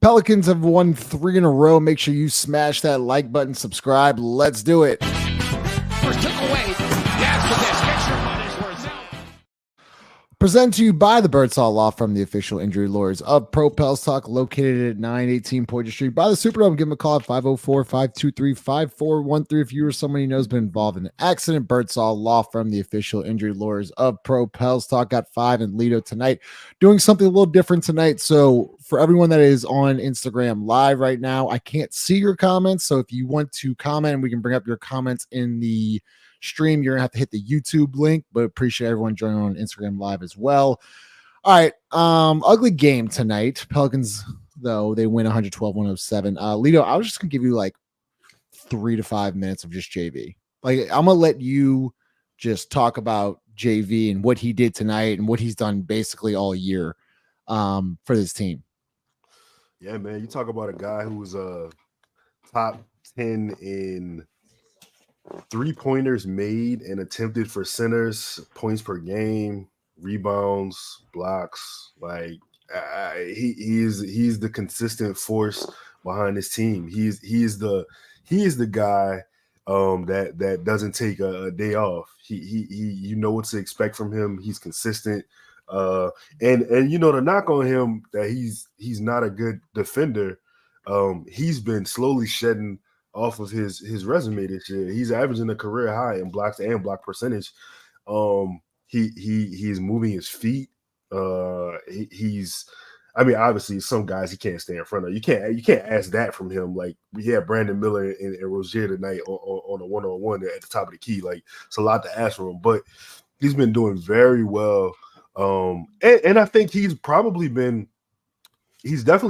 Pelicans have won 3 in a row. Make sure you smash that like button, subscribe. Let's do it. First took away. Yes, but this extra money is worth it. Presented to you by the Birdsall Law Firm, the official injury lawyers of Pro Pels Talk, located at 918 Poydras Street by the Superdome. Give them a call at 504-523-5413 if you or someone you know has been involved in an accident. Birdsall Law Firm, the official injury lawyers of Pro Pels Talk. Got 5 in Lido tonight, doing something a little different tonight. So for everyone that is on Instagram live right now, I can't see your comments. So if you want to comment, we can bring up your comments in the stream. You're gonna have to hit the YouTube link, but appreciate everyone joining on Instagram live as well. All right, ugly game tonight. Pelicans, though, they win 112-107. Lido, I was just gonna give you like 3 to 5 minutes of just JV. Like, I'm gonna let you just talk about JV and what he did tonight and what he's done basically all year for this team. Yeah, man, you talk about a guy who was top 10 in three-pointers made and attempted for centers, points per game, rebounds, blocks. Like he's the consistent force behind his team. He is the guy that doesn't take a day off. He you know what to expect from him. He's consistent. And you know, the knock on him that he's not a good defender. He's been slowly shedding off of his resume this year. He's averaging a career high in blocks and block percentage. He's moving his feet. I mean, obviously, some guys he can't stay in front of. You can't ask that from him. Like, we had Brandon Miller and Rozier tonight on a one-on-one at the top of the key. Like, it's a lot to ask from him, but he's been doing very well. And I think he's definitely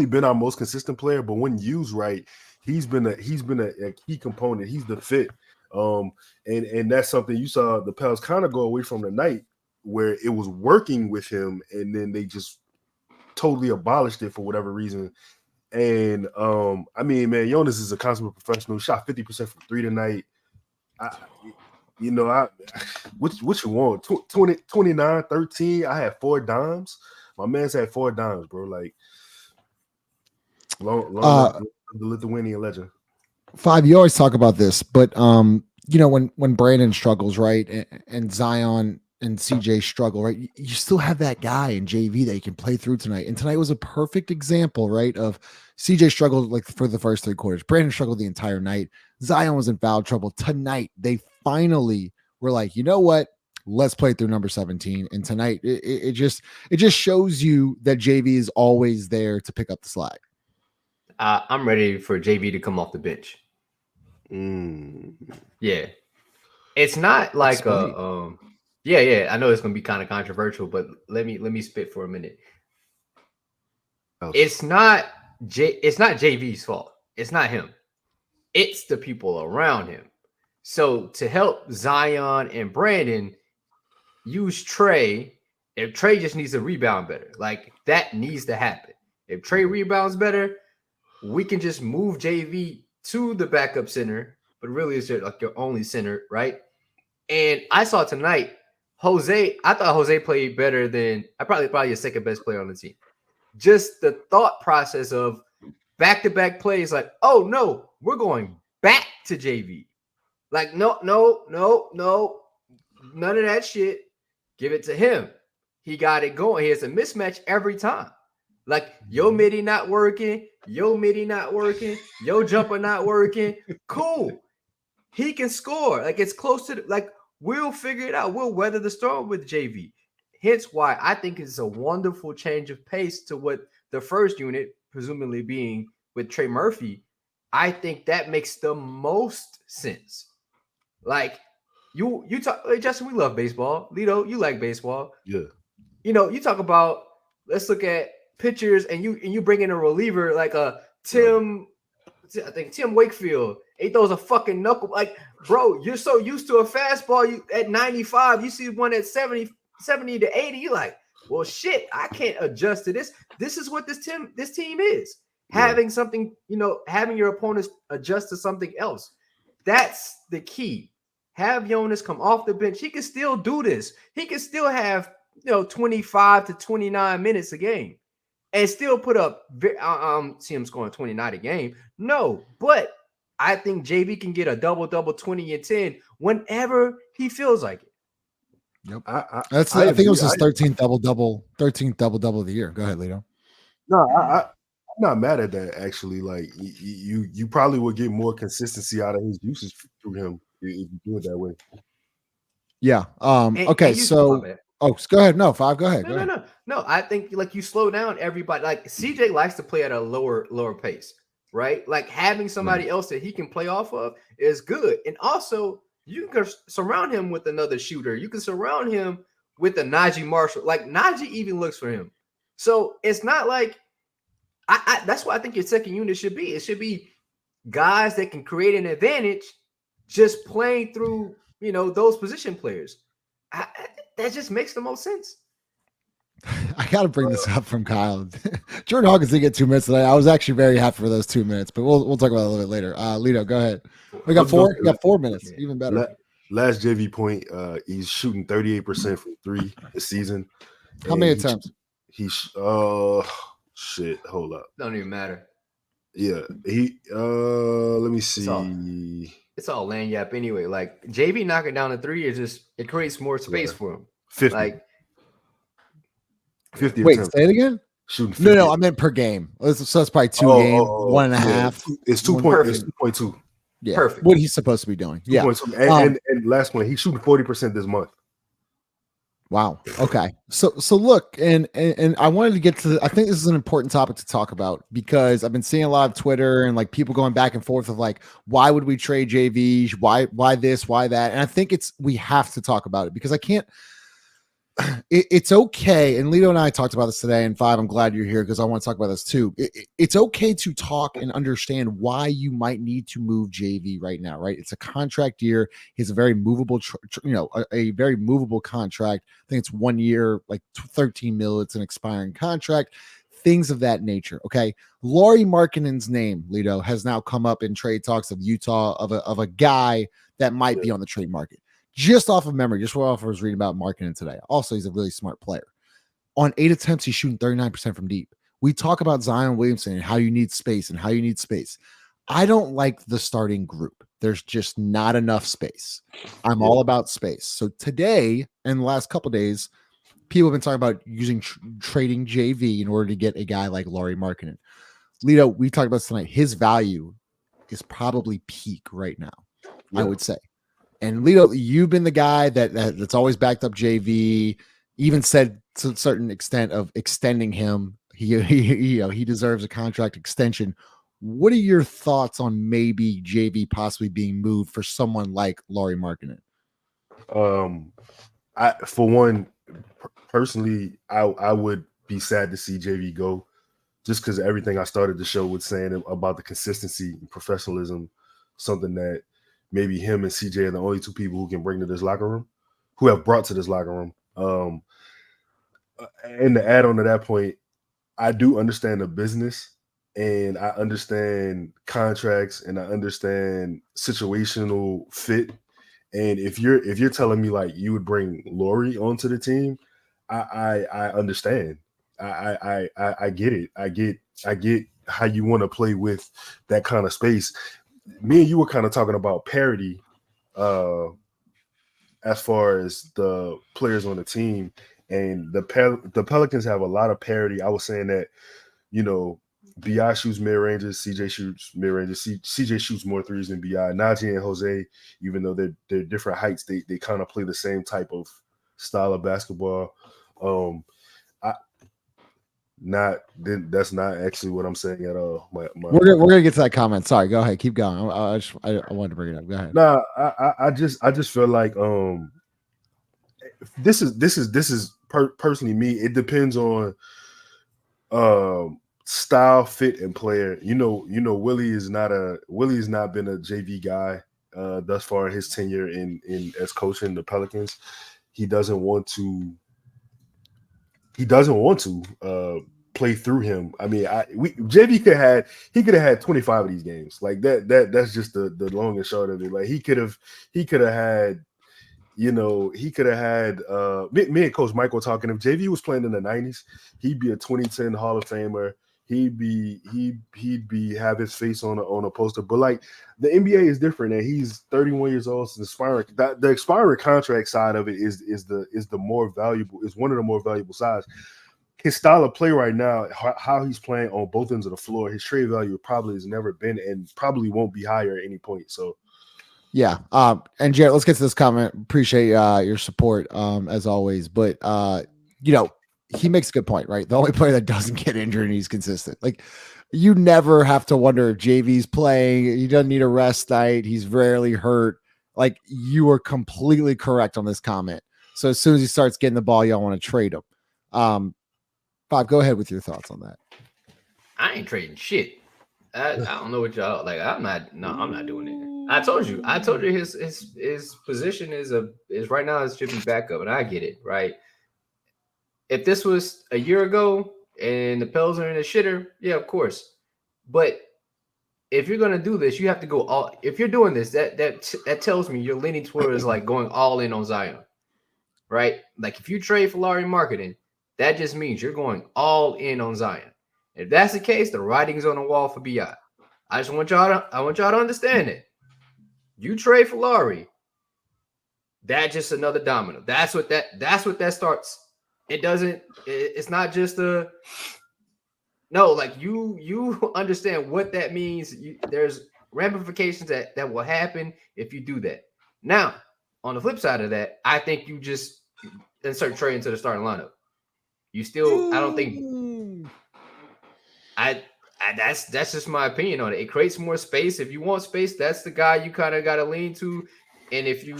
been our most consistent player. But when used right, he's been a key component. He's the fit. And that's something you saw the Pels kind of go away from tonight, where it was working with him, and then they just totally abolished it for whatever reason. And I mean, man, Jonas is a consummate professional. He shot 50% from 3 tonight. What you want? 20, 29, 13. I had 4 dimes. My man's had 4 dimes, bro. Like, long the Lithuanian legend. 5, you always talk about this, but you know, when Brandon struggles, right, and Zion and CJ struggle, right, you still have that guy in JV that you can play through tonight. And tonight was a perfect example, right, of CJ struggled like for the first 3 quarters. Brandon struggled the entire night. Zion was in foul trouble. Tonight, they finally were like, you know what? Let's play through number 17. And tonight, it just shows you that JV is always there to pick up the slack. I'm ready for JV to come off the bench. Yeah, it's not like yeah. I know it's gonna be kind of controversial, but let me spit for a minute. It's not JV's fault. It's not him. It's the people around him. So to help Zion and Brandon, use Trey. If Trey just needs to rebound better, like that needs to happen. If Trey rebounds better, we can just move JV to the backup center, but really it's just like your only center, right? And I saw tonight, I thought Jose played better than probably a second best player on the team. Just the thought process of back-to-back plays, like, oh no, we're going back to JV. Like, no, none of that shit. Give it to him. He got it going. He has a mismatch every time. Like, yo midi not working, yo jumper not working. Cool. He can score. Like, it's close to like, we'll figure it out. We'll weather the storm with JV. Hence why I think it's a wonderful change of pace to what the first unit, presumably being with Trey Murphy. I think that makes the most sense. Like, you talk, like, Justin, we love baseball. Lido, you like baseball. Yeah. You know, you talk about, let's look at pitchers, and you bring in a reliever like a Tim Wakefield. He throws a fucking knuckle. Like, bro, you're so used to a fastball. You at 95, you see one at 70 to 80. You're like, well, shit, I can't adjust to this. This is what this team is. Yeah. Having something, having your opponents adjust to something else. That's the key. Have Jonas come off the bench. He can still do this. He can still have 25 to 29 minutes a game. and still put up. See him scoring 29 a game. No, but I think JV can get a double, 20 and 10 whenever he feels like it. Yep. I I think it was his 13th double-double of the year. Go ahead, Lito. No, I'm not mad at that. Actually, like you probably would get more consistency out of his usage through him if you do it that way. Yeah. Okay. And So, go ahead. No, Five. Go ahead. No. I think like you slow down everybody. Like CJ likes to play at a lower pace, right? Like having somebody else that he can play off of is good. And also, you can surround him with another shooter. You can surround him with a Najee Marshall. Like Najee even looks for him. So it's not like that's what I think your second unit should be. It should be guys that can create an advantage just playing through, those position players. That just makes the most sense. I got to bring this up from Kyle. Jordan Hawkins didn't get 2 minutes today. I was actually very happy for those 2 minutes, but we'll talk about it a little bit later. Lito, go ahead. We got four. We got 4 minutes. Even better. Last JV point, he's shooting 38% from three this season. How many attempts? He's shit. Hold up. Don't even matter. Yeah, let me see. It's all lanyap anyway. Like JV knocking down the three it creates more space for him. 50. Like 50 Wait, attempts. say it again? Shooting 50. No, I meant per game. So that's probably 2 games, 1.5. It's 2.2. Yeah, perfect. What he's supposed to be doing. Yeah. And last one, he's shooting 40% this month. Wow. Okay. So look, and I wanted to get to. I think this is an important topic to talk about because I've been seeing a lot of Twitter and like people going back and forth of like, why would we trade JV? Why this? Why that? And I think we have to talk about it because I can't. It's okay. And Lito and I talked about this today. And Five, I'm glad you're here because I want to talk about this too. It's okay to talk and understand why you might need to move JV right now, right? It's a contract year. He's a very movable, a very movable contract. I think it's 1 year, like 13 mil. It's an expiring contract, things of that nature. Okay. Lauri Markkanen's name, Lito, has now come up in trade talks of Utah of a guy that might be on the trade market. Just off of memory, just off I was reading about Markkanen today. Also, he's a really smart player. On 8 attempts, he's shooting 39% from deep. We talk about Zion Williamson and how you need space. I don't like the starting group. There's just not enough space. I'm all about space. So today and the last couple of days, people have been talking about using trading JV in order to get a guy like Lauri Markkanen. Lito, we talked about this tonight. His value is probably peak right now, I would say. And Lito, you've been the guy that's always backed up JV, even said to a certain extent of extending him. He deserves a contract extension. What are your thoughts on maybe JV possibly being moved for someone like Lauri Markkanen? For one, personally, I would be sad to see JV go, just because everything I started the show with saying about the consistency and professionalism, something that maybe him and CJ are the only two people who can bring to this locker room, who have brought to this locker room. And to add on to that point, I do understand the business and I understand contracts and I understand situational fit. And if you're telling me like you would bring Lauri onto the team, I understand. I get it. I get how you want to play with that kind of space. Me and you were kind of talking about parity as far as the players on the team, and the Pelicans have a lot of parity. I was saying that, BI shoots mid ranges, CJ shoots mid ranges, CJ shoots more threes than BI. Najee and Jose, even though they're different heights, they kind of play the same type of style of basketball. That's not actually what I'm saying at all. We're gonna get to that comment. Sorry, go ahead, keep going. I wanted to bring it up. Go ahead. Nah, I just feel like this is personally me. It depends on style, fit, and player. Willie has not been a JV guy thus far in his tenure in as coaching the Pelicans. He doesn't want to play through him. I mean, JV could have had 25 of these games. Like that's just the long and short of it. Like he could have had, you know, he could have had me and Coach Michael talking. If JV was playing in the 90s, he'd be a 2010 Hall of Famer. He'd be have his face on a poster. But like the NBA is different, and he's 31 years old. So the expiring contract side of it is the more valuable, is one of the more valuable sides. His style of play right now, how he's playing on both ends of the floor, his trade value probably has never been and probably won't be higher at any point. So yeah. And Jared, let's get to this comment. Appreciate your support as always. But you know, he makes a good point, right? The only player that doesn't get injured and he's consistent. Like you never have to wonder if JV's playing. He doesn't need a rest night. He's rarely hurt. Like you are completely correct on this comment. So as soon as he starts getting the ball, y'all want to trade him. Bob, go ahead with your thoughts on that. I ain't trading shit. I don't know what y'all like. I'm not doing it. I told you his position is right now is shipping backup, and I get it, right? If this was a year ago and the Pels are in a shitter, yeah, of course. But if you're gonna do this, you have to go all. If you're doing this, that tells me you're leaning towards like going all in on Zion, right? Like if you trade for Larry marketing, that just means you're going all in on Zion. If that's the case, the writing's on the wall for BI. I want y'all to understand it. You trade for Laurie, that's just another domino. That's what that starts. It's not just like you understand what that means. There's ramifications that will happen if you do that. Now, on the flip side of that, I think you just insert Trey into the starting lineup. You still, I don't think that's just my opinion on it. It creates more space. If you want space, that's the guy you kind of got to lean to. And if you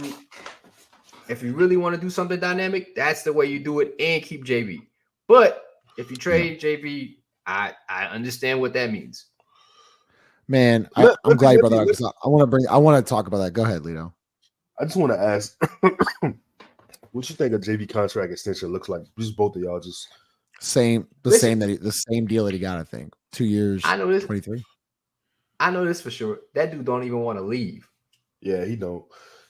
really want to do something dynamic, that's the way you do it and keep JV. But if you trade JV, I understand what that means. Man, I'm glad you brought that up. I want to talk about that. Go ahead, Lito. I just want to ask, what you think a JV contract extension looks like? Just both of y'all, just the same deal that he got. I think 2 years. I know this. 23. I know this for sure. That dude don't even want to leave. Yeah, he don't.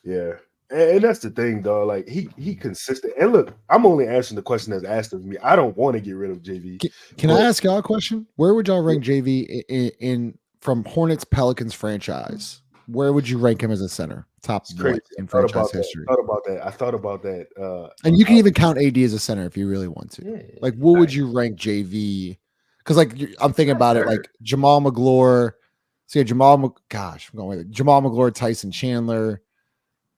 Yeah, and that's the thing, though. Like he consistent. And look, I'm only answering the question that's asked of me. I don't want to get rid of JV. Can I ask y'all a question? Where would y'all rank JV in from Hornets Pelicans franchise? Where would you rank him as a center? Top one in franchise history. I thought about that. And you can even count AD as a center if you really want to. Yeah, like, what would you rank JV? Because, like, I'm thinking about it, like Jamal McGlure. So yeah, Jamal McGlure, Tyson Chandler.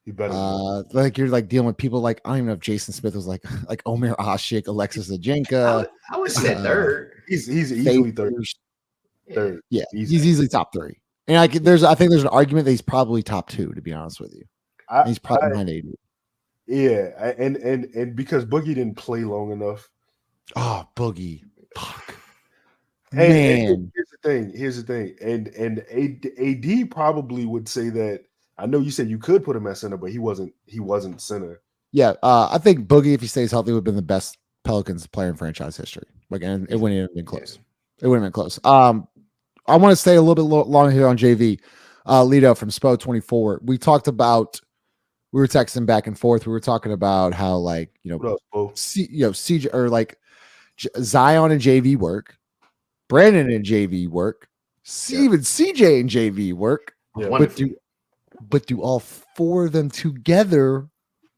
Like you're like dealing with people like I don't even know if Jason Smith was like Omer Ashik, Alexis Zajenka. I would say third. He's easily third. Third. Yeah, he's easily top three. And I think there's an argument that he's probably top two, to be honest with you. He's probably behind AD. Yeah, and because Boogie didn't play long enough. Oh, Boogie. Fuck. And here's the thing. And AD probably would say that. I know you said you could put him at center, but he wasn't center. Yeah, I think Boogie, if he stays healthy, would have been the best Pelicans player in franchise history. Like, and it wouldn't have been close. It wouldn't have been close. I want to stay a little bit longer here on JV. Lito from Spo24. We were texting back and forth. We were talking about how, like, CJ or like Zion and JV work, Brandon and JV work, even CJ and JV work. Yeah. But do all four of them together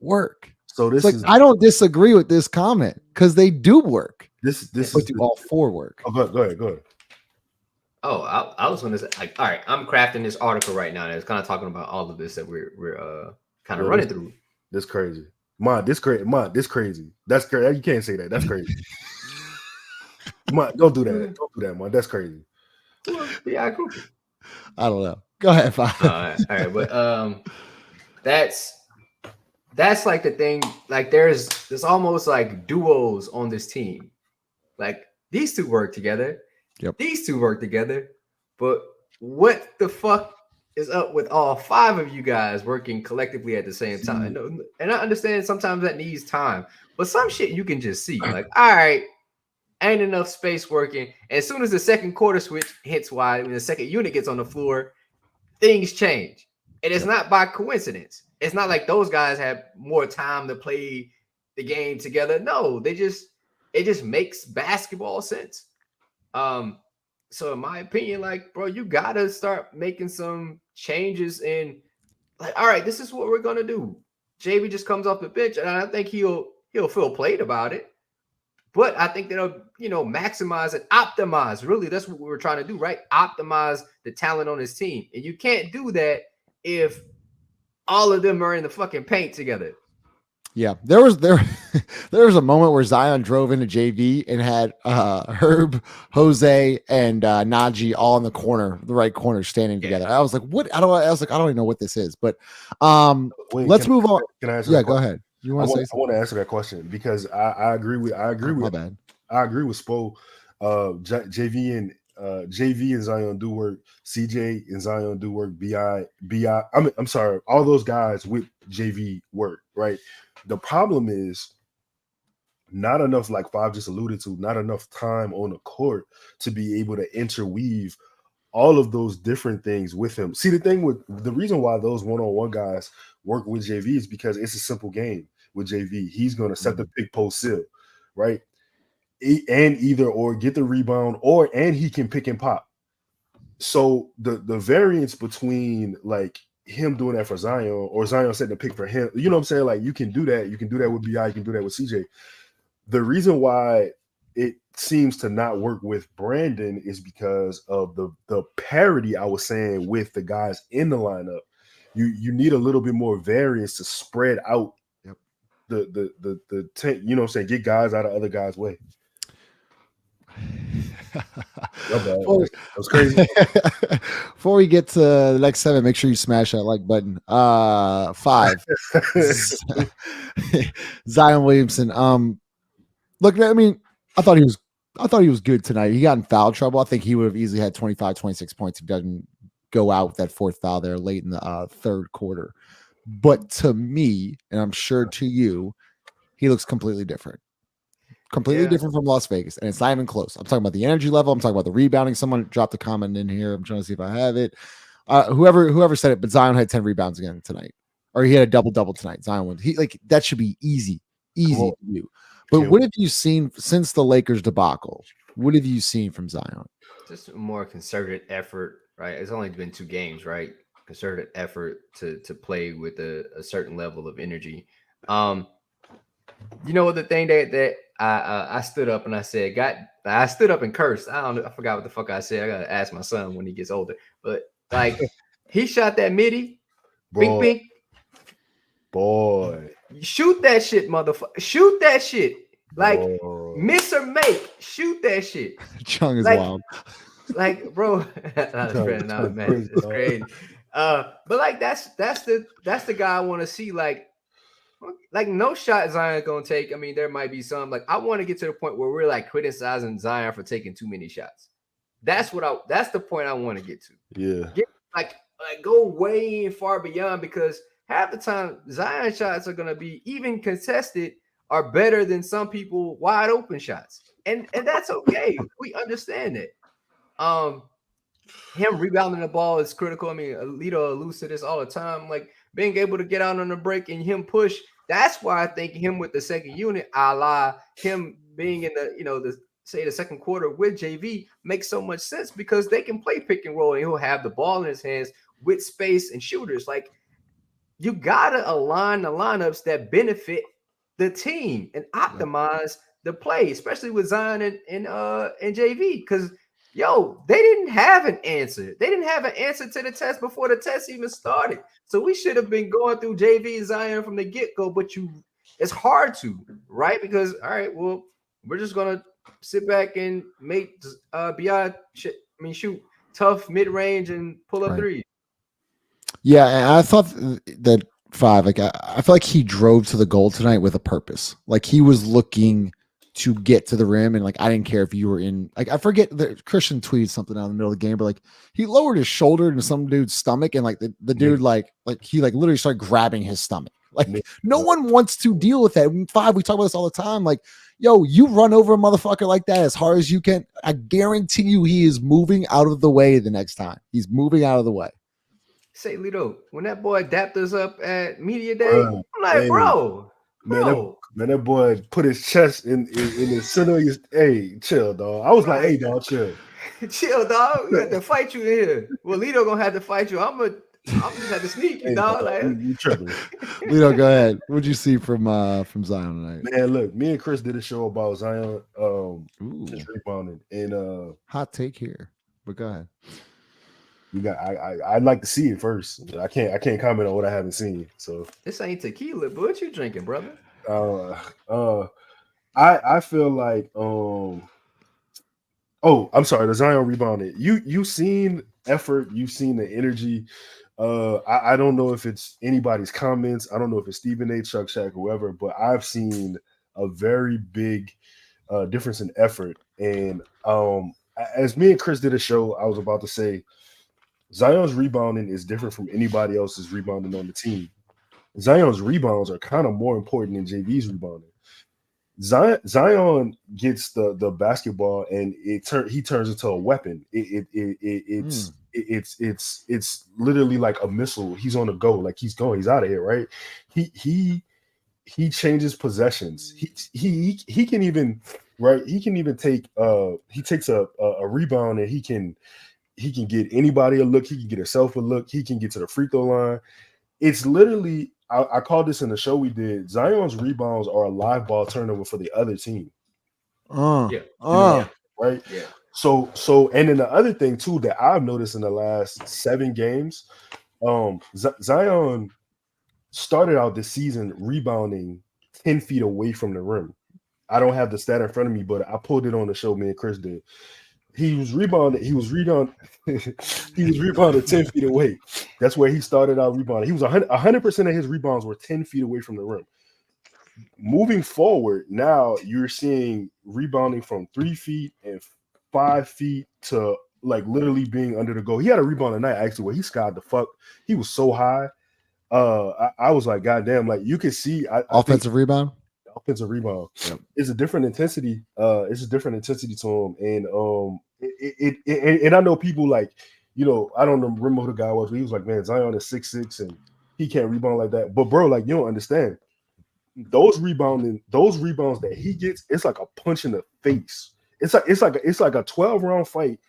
work? So this is I don't disagree with this comment because they do work. But do all four work? Oh, go ahead. Oh, I was going to say, like, all right, I'm crafting this article right now, and it's kind of talking about all of this that we're kind of running through. This crazy, this crazy. That's crazy. You can't say that. That's crazy. Don't do that. Don't do that, man. That's crazy. Yeah, cool. I don't know. Go ahead, Bob. All right, but that's like the thing. Like, there's almost like duos on this team. Like, these two work together. Yep. These two work together, but what the fuck is up with all five of you guys working collectively at the same time? And I understand sometimes that needs time, but some shit you can just see. Like, all right, ain't enough space working. As soon as the second quarter switch hits wide, when the second unit gets on the floor, things change. And it's not by coincidence. it's not like those guys have more time to play the game together. No, it just makes basketball sense. So in my opinion, like, bro, you gotta start making some changes in, like, all right, this is what we're gonna do. JV just comes off the bench, and I think he'll feel played about it. But I think they'll, maximize and optimize. Really, that's what we were trying to do, right? Optimize the talent on his team. And you can't do that if all of them are in the fucking paint together. Yeah, there was a moment where Zion drove into JV and had Herb, Jose, and Najee all in the right corner, standing together. I was like, "What?" I don't even know what this is. But let's move on. Can I answer? Yeah, go ahead. You want to say something? I want to answer that question because I agree with Spo. JV and Zion do work. CJ and Zion do work. I'm sorry, all those guys with JV work, right? The problem is not enough, like Five just alluded to, not enough time on the court to be able to interweave all of those different things with him. See, the reason why those one-on-one guys work with JV is because it's a simple game with JV. He's going to set the pick post seal, right? And either or get the rebound and he can pick and pop. So the variance between like him doing that for Zion or Zion setting the pick for him, you know what I'm saying? Like you can do that. You can do that with BI. You can do that with CJ. The reason why it seems to not work with Brandon is because of the parity I was saying with the guys in the lineup. You need a little bit more variance to spread out the tent, you know what I'm saying, get guys out of other guys' way. That was crazy. Before we get to the next 7, make sure you smash that like button. 5. Zion Williamson. Look, I mean, I thought he was good tonight. He got in foul trouble. I think he would have easily had 25, 26 points if he doesn't go out with that 4th foul there late in the 3rd quarter. But to me, and I'm sure to you, he looks completely different. Completely different from Las Vegas, and it's not even close. I'm talking about the energy level. I'm talking about the rebounding. Someone dropped a comment in here. I'm trying to see if I have it. Whoever said it, but Zion had 10 rebounds again tonight, or he had a double tonight. Zion won. That should be easy to do. But what have you seen since the Lakers debacle? What have you seen from Zion? Just a more concerted effort, right? It's only been 2 games, right? Concerted effort to play with a certain level of energy. You know what the thing that I stood up and I said, I stood up and cursed. I don't know. I forgot what the fuck I said. I gotta ask my son when he gets older. But like he shot that midi. Bink, bink. Boy. Shoot that shit, motherfucker. Shoot that shit. Like miss or make. Shoot that shit. Chung is wild. Like, bro, man, it's crazy. But like that's the guy I want to see. Like no shot Zion gonna take. I mean, there might be some. Like I want to get to the point where we're like criticizing Zion for taking too many shots. That's the point I want to get to. Yeah. Like go way far beyond, because half the time Zion shots are gonna be, even contested, are better than some people wide open shots. And that's okay. We understand it. Him rebounding the ball is critical. I mean, Alito alludes to this all the time. Like being able to get out on the break and him push. That's why I think him with the second unit, a la him being in the second quarter with JV, makes so much sense, because they can play pick and roll and he'll have the ball in his hands with space and shooters. Like you gotta align the lineups that benefit the team and optimize the play, especially with Zion and JV, because they didn't have an answer. They didn't have an answer to the test before the test even started. So we should have been going through JV and Zion from the get-go, but it's hard to, right? Because, all right, well, we're just going to sit back and make shoot tough mid-range and pull up threes. Yeah, and I thought that 5, like I feel like he drove to the goal tonight with a purpose. Like he was looking to get to the rim, and like I didn't care if you were in, like I forget that Christian tweeted something out in the middle of the game, but like he lowered his shoulder into some dude's stomach, and like the dude like he like literally started grabbing his stomach. Like no one wants to deal with that. In 5, we talk about this all the time. Like, you run over a motherfucker like that as hard as you can, I guarantee you he is moving out of the way the next time. He's moving out of the way. Say, Lito, when that boy dapped us up at Media Day, Bruh, I'm like, hey, bro. that boy put his chest in the center of his. Hey, chill, dog. I was like, hey, dog, chill. Chill, dog. We got to fight you in here. Well, Lito gonna have to fight you. I'm just have to sneak you, Hey, dog. dog, Like, you tripping. Lito, go ahead. What'd you see from Zion tonight? Man, look, me and Chris did a show about Zion Ooh, just rebounding. And hot take here, but go ahead. we got I'd like to see it first. I can't comment on what I haven't seen. So this ain't tequila, but what you drinking, brother? I feel like I'm sorry, the Zion rebounded. You seen effort, you've seen the energy. I don't know if it's anybody's comments. I don't know if it's Stephen A, Chuck Shack, whoever, but I've seen a very big difference in effort. And as me and Chris did a show, I was about to say Zion's rebounding is different from anybody else's rebounding on the team. Zion's rebounds are kind of more important than JV's rebounding. Zion gets the basketball and he turns into a weapon. It's literally like a missile. He's on the go, like he's going, he's out of here, right? He changes possessions. He can even take he takes a rebound and he can get anybody a look, he can get himself a look, he can get to the free throw line. It's literally, I called this in the show we did. Zion's rebounds are a live ball turnover for the other team. Right? Yeah. So, and then the other thing too that I've noticed in the last 7 games, Zion started out this season rebounding 10 feet away from the rim. I don't have the stat in front of me, but I pulled it on the show. Me and Chris did. He was rebounding 10 feet away. That's where he started out rebounding. He was 100% of his rebounds were 10 feet away from the rim. Moving forward, now you're seeing rebounding from 3 feet and 5 feet to like literally being under the goal. He had a rebound tonight actually where he skied the fuck. He was so high. I was like, God damn, like you could see offensive rebound. Offensive rebound. Yep. It's a different intensity. It's a different intensity to him. And and I know people like, you know, I don't remember who the guy was, but he was like, man, Zion is 6'6" and he can't rebound like that. But bro, like you don't understand. Those rebounds that he gets, it's like a punch in the face. It's like a 12-round fight,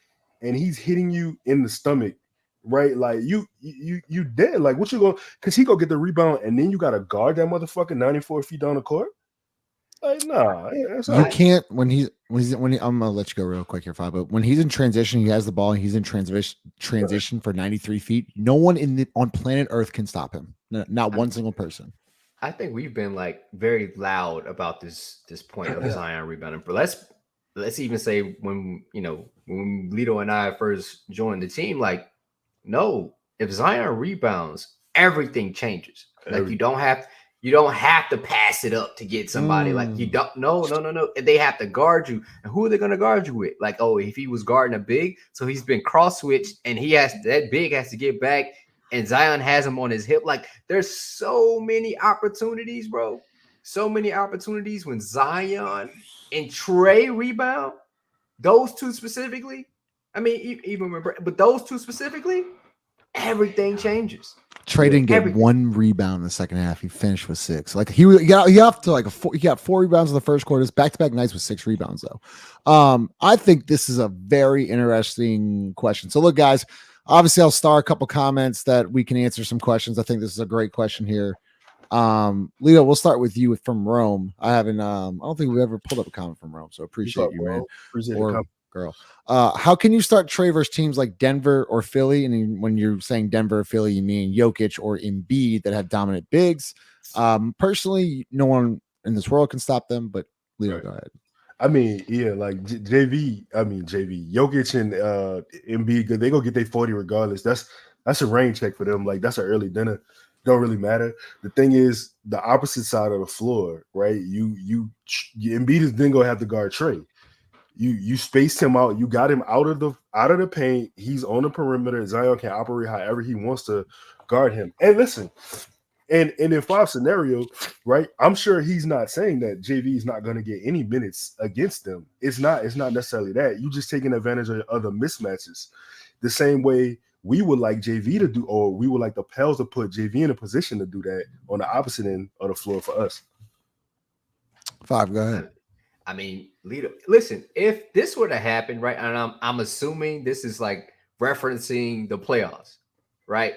and he's hitting you in the stomach, right? Like you dead. Like what you going? Because he go get the rebound, and then you got to guard that motherfucker 94 feet down the court. Like nah, you can't when he I'm gonna let you go real quick here, Five. But when he's in transition, he has the ball and he's in transition for 93 feet. No one on planet Earth can stop him. Not one single person. I think we've been like very loud about this point of Zion rebounding. But let's even say when Lito and I first joined the team, like, no, if Zion rebounds, everything changes. Like you don't have to pass it up to get somebody. Like you don't. No. They have to guard you. And who are they going to guard you with? Like, oh, if he was guarding a big, so he's been cross switched, and that big has to get back, and Zion has him on his hip. Like, there's so many opportunities, bro. So many opportunities when Zion and Trey rebound. Those two specifically. I mean, even remember, but those two specifically, everything changes. Trey didn't get one rebound in the second half. He finished with 6. Like he got he got 4 rebounds in the first quarter. Back-to-back nights with 6 rebounds though. I think this is a very interesting question. So look, guys, obviously I'll star a couple comments that we can answer some questions. I think this is a great question here. Leo, we'll start with you from Rome. I don't think we've ever pulled up a comment from Rome, so appreciate you, man. Appreciate or girl. How can you start Trey versus teams like Denver or Philly? And when you're saying Denver or Philly, you mean Jokic or Embiid that have dominant bigs. Personally, no one in this world can stop them, but Leo, go ahead. I mean, yeah, like JV, Jokic and Embiid, they go get their 40 regardless. That's a rain check for them. Like that's an early dinner. Don't really matter. The thing is, the opposite side of the floor, right? Embiid is then gonna have to guard Trey. You spaced him out. You got him out of the paint. He's on the perimeter. Zion can operate however he wants to guard him. And listen, and in Five scenario, right? I'm sure he's not saying that JV is not going to get any minutes against them. It's not necessarily that. You just taking advantage of the mismatches. The same way we would like JV to do, or we would like the Pels to put JV in a position to do that on the opposite end of the floor for us. 5, go ahead. I mean, Lito, listen, if this were to happen, right, and I'm assuming this is like referencing the playoffs, right?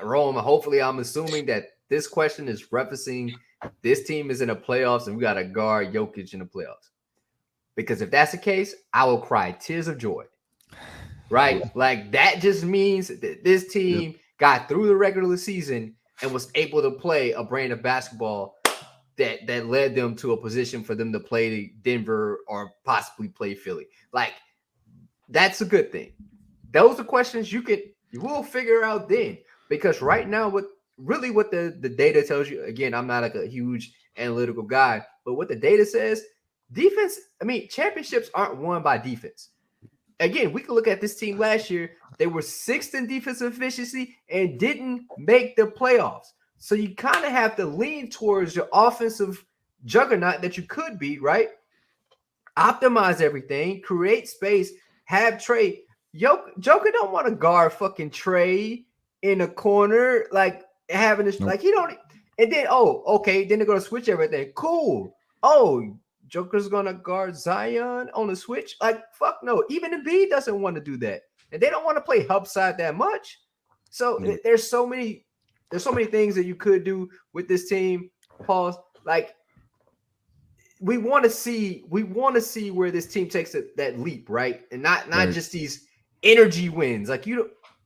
Rome, hopefully I'm assuming that this question is referencing this team is in the playoffs and we got to guard Jokic in the playoffs. Because if that's the case, I will cry tears of joy, right? Like that just means that this team got through the regular season and was able to play a brand of basketball that led them to a position for them to play Denver or possibly play Philly. Like that's a good thing. Those are questions you will figure out then, because right now what the data tells you, again, I'm not like a huge analytical guy, but what the data says, defense, I mean, championships aren't won by defense. Again, we can look at this team last year. They were 6th in defensive efficiency and didn't make the playoffs. So you kind of have to lean towards your offensive juggernaut that you could be, right? Optimize everything, create space, have Trey. Joker don't want to guard fucking Trey in a corner, like having this, like he don't. And then, okay, then they're gonna switch everything. Cool. Joker's gonna guard Zion on the switch. Like, fuck no. Even Embiid doesn't want to do that, and they don't want to play hub side that much. So there's so many things that you could do with this team. Pause. Like, we want to see where this team takes that leap, right? And not right. Just these energy wins. Like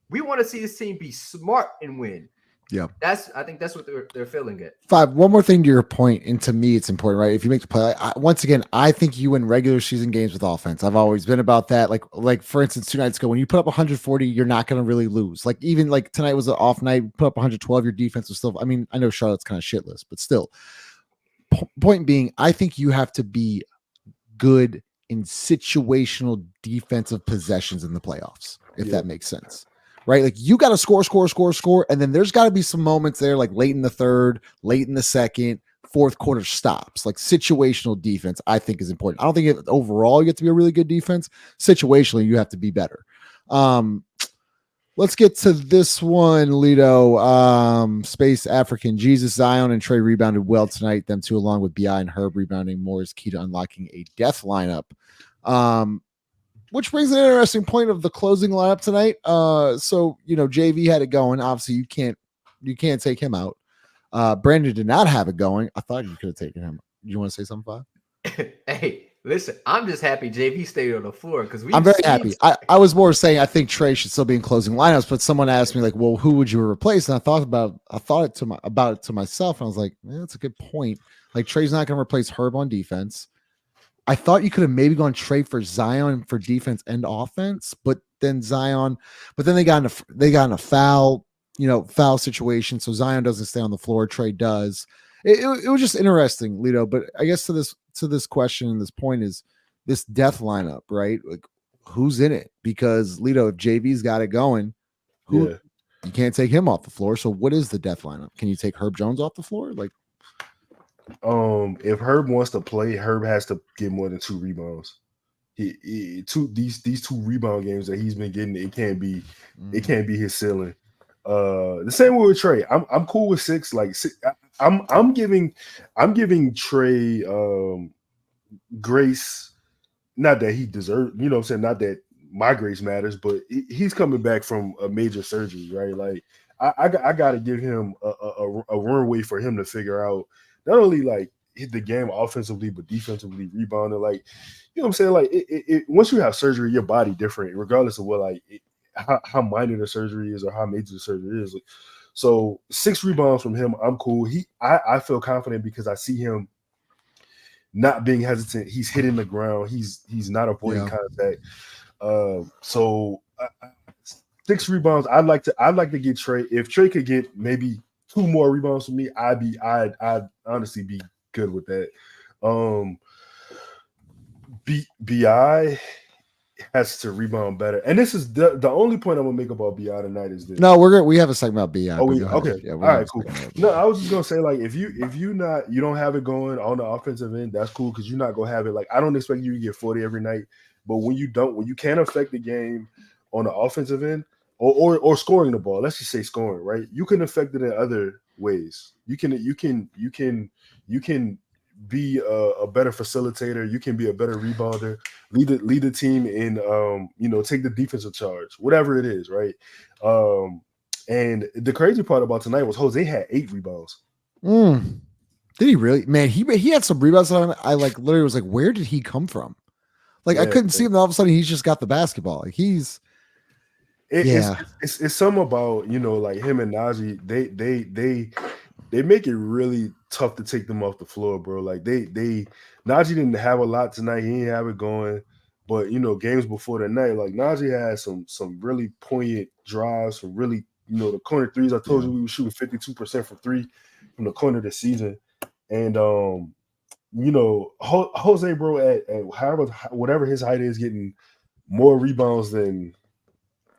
we want to see this team be smart and win. Yeah, I think that's what they're feeling it. 5. One more thing to your point, and to me, it's important, right? If you make the play, once again, I think you win regular season games with offense. I've always been about that. Like for instance, 2 nights ago, when you put up 140, you're not going to really lose. Like even like tonight was an off night, put up 112, your defense was still. I mean, I know Charlotte's kind of shitless, but still. Point being, I think you have to be good in situational defensive possessions in the playoffs, if that makes sense. Right? Like you got to score. And then there's got to be some moments there, like late in the third, late in the second, fourth quarter stops. Like situational defense, I think is important. I don't think overall you get to be a really good defense. Situationally, you have to be better. Let's get to this one, Lito. Space African Jesus, Zion and Trey rebounded well tonight. Them two, along with BI and Herb, rebounding more is key to unlocking a death lineup. Which brings an interesting point of the closing lineup tonight. So JV had it going. Obviously, you can't take him out. Brandon did not have it going. I thought you could have taken him. You want to say something, Bob? Hey, listen, I'm just happy JV stayed on the floor because I'm very happy. I was more saying I think Trey should still be in closing lineups, but someone asked me like, well, who would you replace? And I thought about it to myself, and I was like, that's a good point. Like Trey's not going to replace Herb on defense. I thought you could have maybe gone Trey for Zion for defense and offense, but then they got in a foul situation. So Zion doesn't stay on the floor. Trey does. It was just interesting, Lito. But I guess to this question and this point is this death lineup, right? Like who's in it? Because Lito, if JV's got it going, you can't take him off the floor. So what is the death lineup? Can you take Herb Jones off the floor? Like, if Herb wants to play, Herb has to get more than 2 rebounds. These 2 rebound games that he's been getting, it can't be his ceiling. The same way with Trey. I'm cool with 6. Like 6, I'm giving Trey grace. Not that he deserves, you know what I'm saying, not that my grace matters, but he's coming back from a major surgery, right? Like I got to give him a runway for him to figure out not only like hit the game offensively, but defensively, rebounding. Like, you know what I'm saying? Like once you have surgery, your body different, regardless of what how minor the surgery is or how major the surgery is. Like, so 6 rebounds from him, I'm cool. I feel confident because I see him not being hesitant. He's hitting the ground. He's not avoiding contact. So 6 rebounds. I'd like to get Trey. If Trey could get maybe 2 more rebounds from me, I'd honestly be good with that. BI has to rebound better, and this is the only point I'm gonna make about BI tonight is this. No, we have a segment about BI. Okay, yeah, all right, cool. No, I was just gonna say, like, if you don't have it going on the offensive end, that's cool because you're not gonna have it. Like, I don't expect you to get 40 every night, but when you can't affect the game on the offensive end, or scoring the ball. Let's just say scoring, right? You can affect it in other ways. You can be a better facilitator. You can be a better rebounder. Lead the team in take the defensive charge, whatever it is, right? And the crazy part about tonight was Jose had 8 rebounds. Did he really? Man, he had some rebounds on him. I like literally was like, where did he come from? Like I couldn't see him. All of a sudden, he's just got the basketball. Like he's. It's something about like him and Najee. They make it really tough to take them off the floor, bro. Like Najee didn't have a lot tonight. He didn't have it going, but games before the night, like Najee had some really poignant drives, some really the corner threes. I told you we were shooting 52% from 3 from the corner this season, and Jose, bro, at whatever his height is, getting more rebounds than.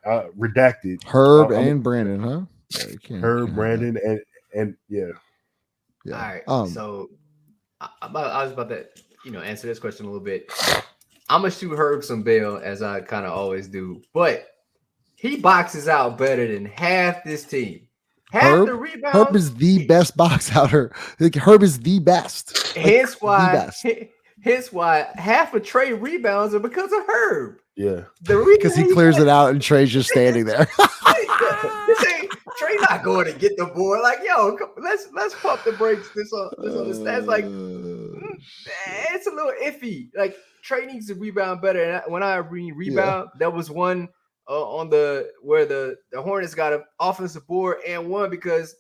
Redacted Herb and Brandon, huh? Herb, Brandon, and yeah. All right. So I was about to answer this question a little bit. I'm gonna shoot Herb some bail as I kind of always do, but he boxes out better than half this team. Half the rebounds. Herb is the best box outer. Like Herb is the best. Hence why half of Trey rebounds are because of Herb. Yeah, because he clears it out and Trey's just standing there. Trey not going to get the board. Like, yo, let's pump the brakes. This on the stats. Like, it's a little iffy. Like Trey needs to rebound better. And when I mean rebound, that was one on where the Hornets got an offensive board and won because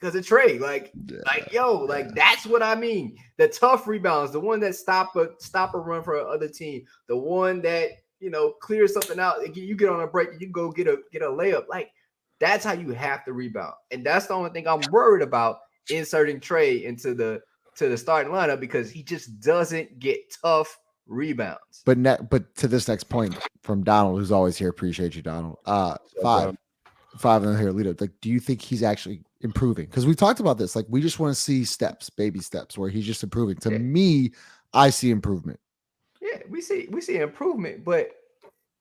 of Trey. That's what I mean. The tough rebounds, the one that stop a run for another team, the one that clears something out. You get on a break, you go get a layup. Like that's how you have to rebound, and that's the only thing I'm worried about inserting Trey into the starting lineup because he just doesn't get tough rebounds. But to this next point from Donald, who's always here, appreciate you, Donald. Five in here, Lito. Like, do you think he's actually improving? Because we talked about this. Like, we just want to see baby steps, where he's just improving. To me, I see improvement. Yeah, we see improvement, but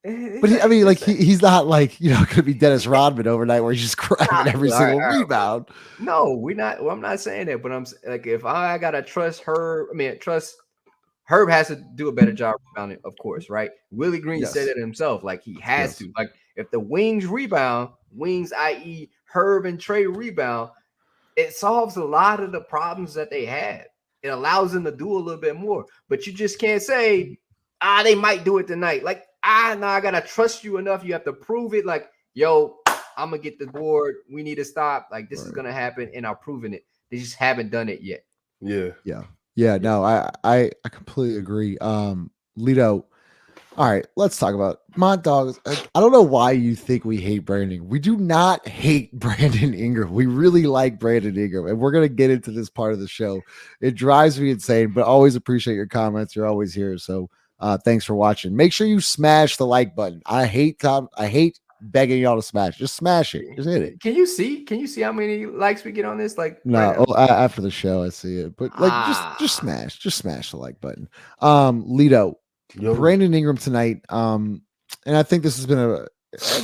he's not like going to be Dennis Rodman overnight, where he's just grabbing every single rebound. No, we're not. Well, I'm not saying that, but I'm like, if I gotta trust Herb, Herb has to do a better job rebounding, of course, right? Willie Green said it himself, like he has to. Like if the wings rebound, i.e. Herb and Trey rebound, it solves a lot of the problems that they had. It allows them to do a little bit more, but you just can't say, they might do it tonight. Like, I gotta trust you enough. You have to prove it. Like, yo, I'm gonna get the board. We need to stop. Like, this is gonna happen, and I'm proving it. They just haven't done it yet. Yeah. No, I completely agree. Lito. All right, let's talk about Mont Dogs. I don't know why you think we hate Brandon. We do not hate Brandon Ingram. We really like Brandon Ingram, and we're going to get into this part of the show. It drives me insane, but always appreciate your comments. You're always here, so thanks for watching. Make sure you smash the like button. I hate begging y'all to smash. Just smash it. Just hit it. Can you see how many likes we get on this? Like, no, right after the show, I see it. But like, just smash the like button. Lito. Brandon Ingram tonight, and I think this has been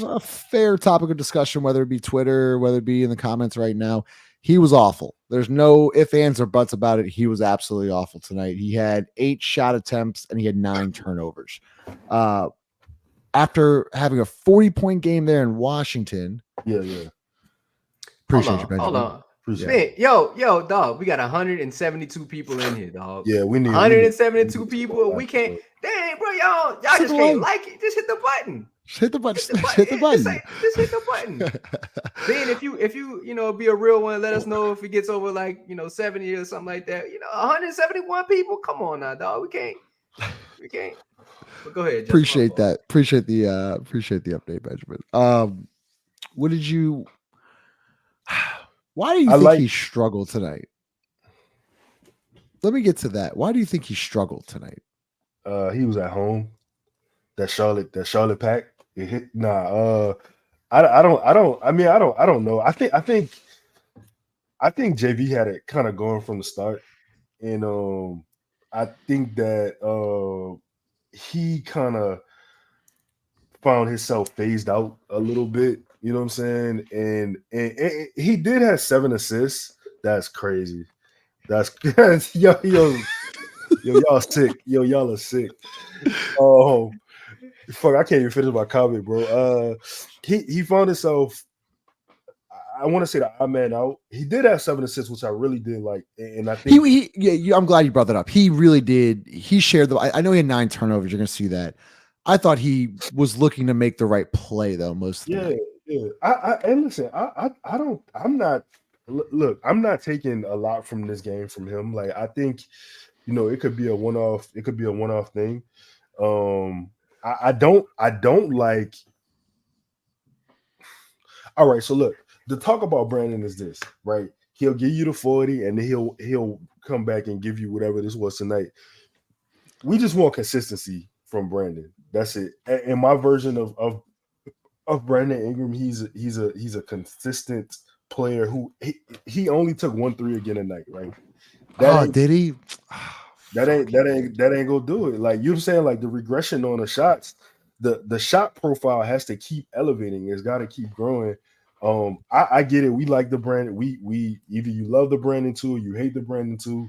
a fair topic of discussion, whether it be Twitter, whether it be in the comments right now. He was awful. There's no ifs, ands, or buts about it. He was absolutely awful tonight. He had 8 shot attempts and he had 9 turnovers. After having a 40-point game there in Washington. Yeah. Appreciate you, Benjamin. Hold on. Man, yo, dog, we got 172 people in here, dog. Yeah, we need 172 people. We can't. Dang, bro, y'all just can't like it. Just hit the button. Just hit the button. Just hit the button. Just hit the button. Then if you be a real one, let us know if it gets over 70 or something like that. 171 people. Come on now, dog. We can't. But go ahead. Appreciate that. Appreciate the update, Benjamin. What did you? Why do you think he struggled tonight? Let me get to that. Why do you think he struggled tonight? He was at home. That Charlotte pack. It hit. I don't know. I think JV had it kind of going from the start, and I think that he kind of found himself phased out a little bit. You know what I'm saying? And he did have 7 assists. That's crazy. That's yo y'all sick. Yo, y'all are sick. Oh fuck, I can't even finish my comment, bro. He found himself. I want to say the odd man out. He did have 7 assists, which I really did like, and I think I'm glad you brought that up. He really did. He shared I know he had 9 turnovers. You're gonna see that. I thought he was looking to make the right play though. Most of the night. Yeah. And listen, I don't. I'm not. Look, I'm not taking a lot from this game from him. Like I think, it could be a one-off. It could be a one-off thing. I don't like. All right, so look. The talk about Brandon is this, right? He'll give you the 40, and then he'll come back and give you whatever this was tonight. We just want consistency from Brandon. That's it. And my version of Brandon Ingram, he's a consistent player who he only took 1 3 again tonight, right? Did he? That ain't gonna do it. Like you're saying, like the regression on the shots, the shot profile has to keep elevating. It's got to keep growing. I get it. We like the Brandon. We either you love the Brandon 2 or you hate the Brandon 2.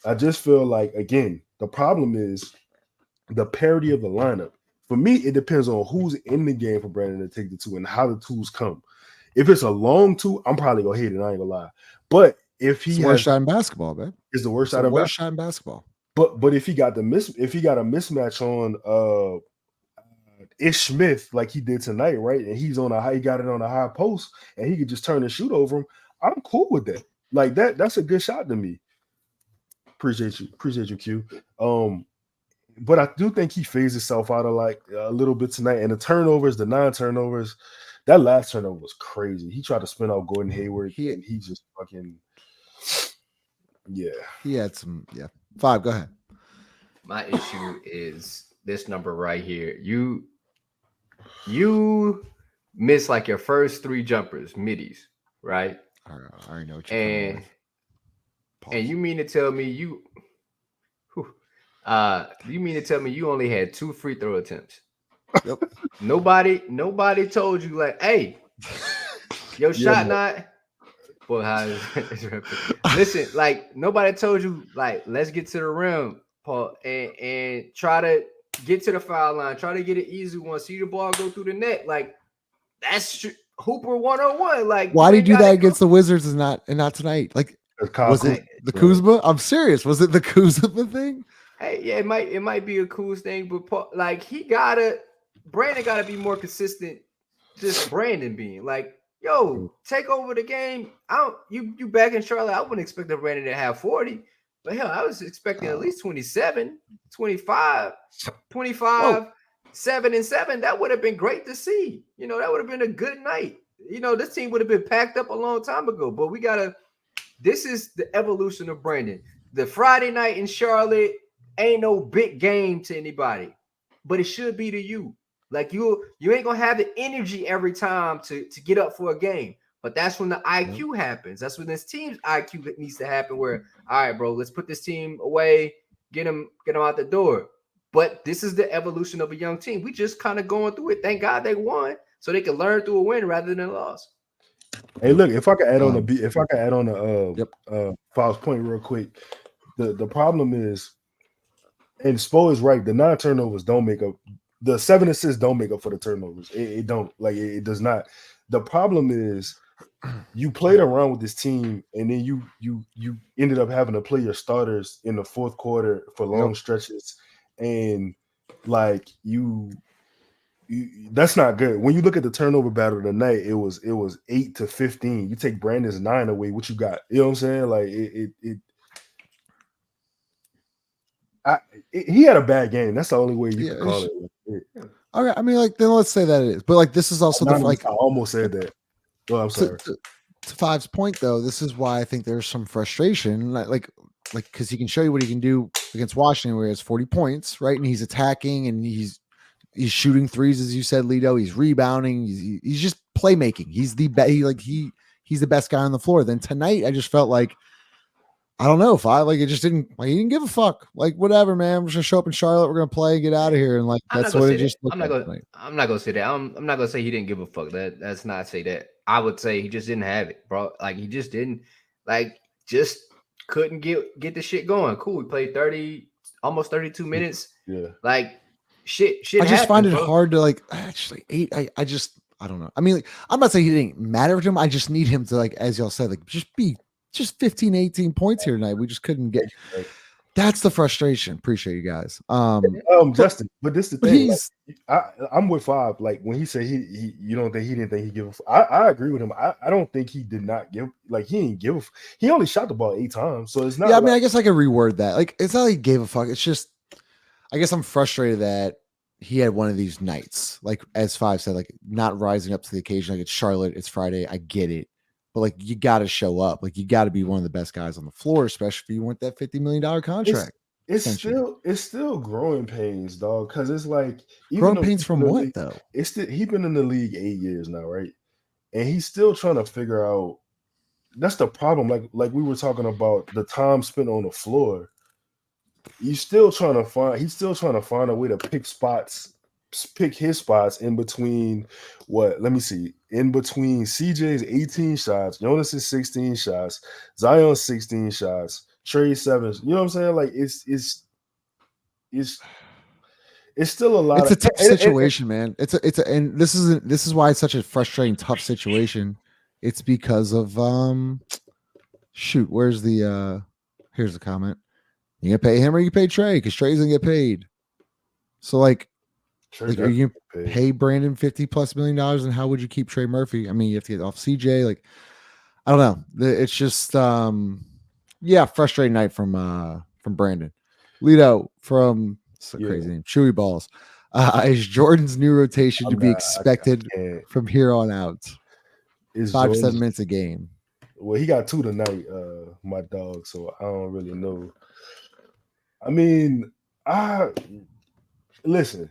I just feel like again the problem is the parity of the lineup. For me, it depends on who's in the game for Brandon to take the 2 and how the 2s come. If it's a long 2, I'm probably gonna hate it. I ain't gonna lie. But if he it's the worst shot in basketball, man, it's the worst shot in basketball. But if he got a mismatch on Ish Smith like he did tonight, right? And he got it on a high post, and he could just turn and shoot over him. I'm cool with that. Like that's a good shot to me. Appreciate you, Q. But I do think he phased himself out of like a little bit tonight. And the 9 turnovers, that last turnover was crazy. He tried to spin out Gordon Hayward, and he just fucking He had some 5. Go ahead. My issue is this number right here. You miss like your first 3 jumpers, middies, right? I already know what you're and you mean to tell me you only had 2 free throw attempts? Yep. Nobody told you like, hey, your shot not. Boy, how is listen, like nobody told you like let's get to the rim, Paul, and try to get to the foul line, try to get an easy one, see the ball go through the net. Like that's Hooper 101. Like why did you do that against the Wizards and not tonight? Like was it the Kuzma? I'm serious. Was it the Kuzma thing? Hey, yeah, it might be a cool thing, but Paul, like Brandon gotta be more consistent. Just Brandon being like, yo, take over the game. You back in Charlotte. I wouldn't expect the Brandon to have 40, but hell, I was expecting at least 27, 25, 7 and 7. That would have been great to see. That would have been a good night. This team would have been packed up a long time ago, but this is the evolution of Brandon. The Friday night in Charlotte ain't no big game to anybody, but it should be to you. Like you ain't gonna have the energy every time to get up for a game, but that's when the IQ happens. That's when this team's IQ needs to happen. Where all right, bro, let's put this team away, get them out the door. But this is the evolution of a young team. We just kind of going through it. Thank God they won, so they can learn through a win rather than a loss. Hey, look, if I could add on Follw's point real quick, the problem is, and Spo is right. The 9 turnovers don't make up. The 7 assists don't make up for the turnovers. It don't. Like it does not. The problem is you played around with this team, and then you ended up having to play your starters in the fourth quarter for long stretches, and like that's not good. When you look at the turnover battle tonight, it was 8 to 15. You take Brandon's 9 away, what you got? You know what I'm saying? Like he had a bad game. That's the only way you can call it. Okay, I mean, like then let's say that it is. But like this is also I almost said that. Well, I'm sorry. To 5's point though, this is why I think there's some frustration. Like because he can show you what he can do against Washington, where he has 40 points, right? And he's attacking and he's shooting threes, as you said, Lito. He's rebounding. He's just playmaking. He's the best. He's the best guy on the floor. Then tonight, I just felt like I don't know if it just didn't like he didn't give a fuck. Like whatever, man. We're just gonna show up in Charlotte. We're gonna play, get out of here, and like that's what it just looked like tonight. I'm not gonna say that. I'm not gonna say he didn't give a fuck. That's not say that. I would say he just didn't have it, bro. Like he just didn't just couldn't get the shit going. Cool. We played almost 32 minutes. Yeah. Like shit. I just happened, find it bro. hard to actually eight. I don't know. I mean, I'm not saying he didn't matter to him. I just need him to as y'all said, just 15, 18 points here tonight. We just couldn't get. That's the frustration. Appreciate you guys. Justin, but this is the thing. I'm with Fob. Like when he said he you don't think he didn't think he give I agree with him. I don't think he did not give he didn't give he only shot the ball 8 times. So it's not I mean, I guess I could reword that. It's not like he gave a fuck. It's just I guess I'm frustrated that he had one of these nights. Like as Five said, not rising up to the occasion. It's Charlotte, it's Friday. I get it. But you got to show up. You got to be one of the best guys on the floor, especially if you want that $50 million contract. It's still growing pains, dog. Because it's growing pains from what though? He's been in the league 8 years now, right? And he's still trying to figure out. That's the problem. Like we were talking about the time spent on the floor. He's still trying to find a way to pick his spots in between let me see, in between CJ's 18 shots, Jonas's 16 shots, Zion's 16 shots, Trey 7. You know what I'm saying? It's still a lot. It's a tough situation, man. And this is why it's such a frustrating, tough situation. It's because of where's the here's the comment. You gonna pay him or you pay Trey? Because Trey's gonna get paid. So are you gonna pay Brandon $50+ million? And how would you keep Trey Murphy? I mean, you have to get off CJ. I don't know. It's just frustrating night from Brandon. Lido from crazy name, Chewy Balls. Is Jordan's new rotation to be expected from here on out? 5 to 7 minutes a game. Well, he got 2 tonight, my dog. So I don't really know. I mean, listen.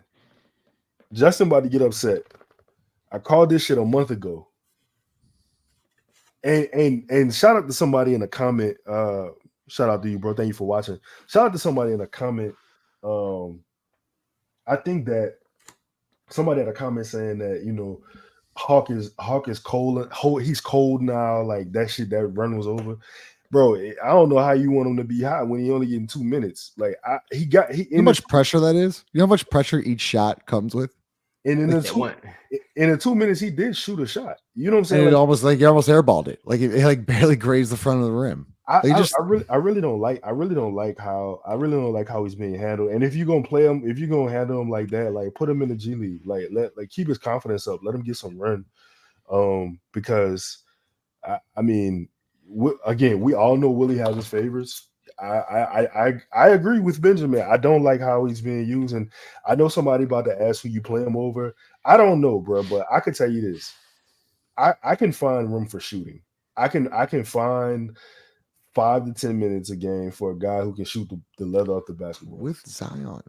Justin about to get upset. I called this shit a month ago. And shout out to somebody in a comment. Shout out to you, bro. Thank you for watching. Shout out to somebody in a comment. I think that somebody had a comment saying that, Hawk is cold. He's cold now. That shit, that run was over. Bro, I don't know how you want him to be hot when he only getting 2 minutes. You know how much pressure that is? You know how much pressure each shot comes with? And in the 2 minutes, he did shoot a shot. You know what I'm saying? And it almost he almost airballed it. It barely grazed the front of the rim. I really don't like how he's being handled. And if you're gonna play him, if you're gonna handle him like that, put him in the G League. Keep his confidence up. Let him get some run. Because I mean, again, we all know Willie has his favorites. I agree with Benjamin. I don't like how he's being used, and I know somebody about to ask who you play him over. I don't know, bro, but I can tell you this: I can find room for shooting. I can find 5 to 10 minutes a game for a guy who can shoot the leather off the basketball. With Zion, me and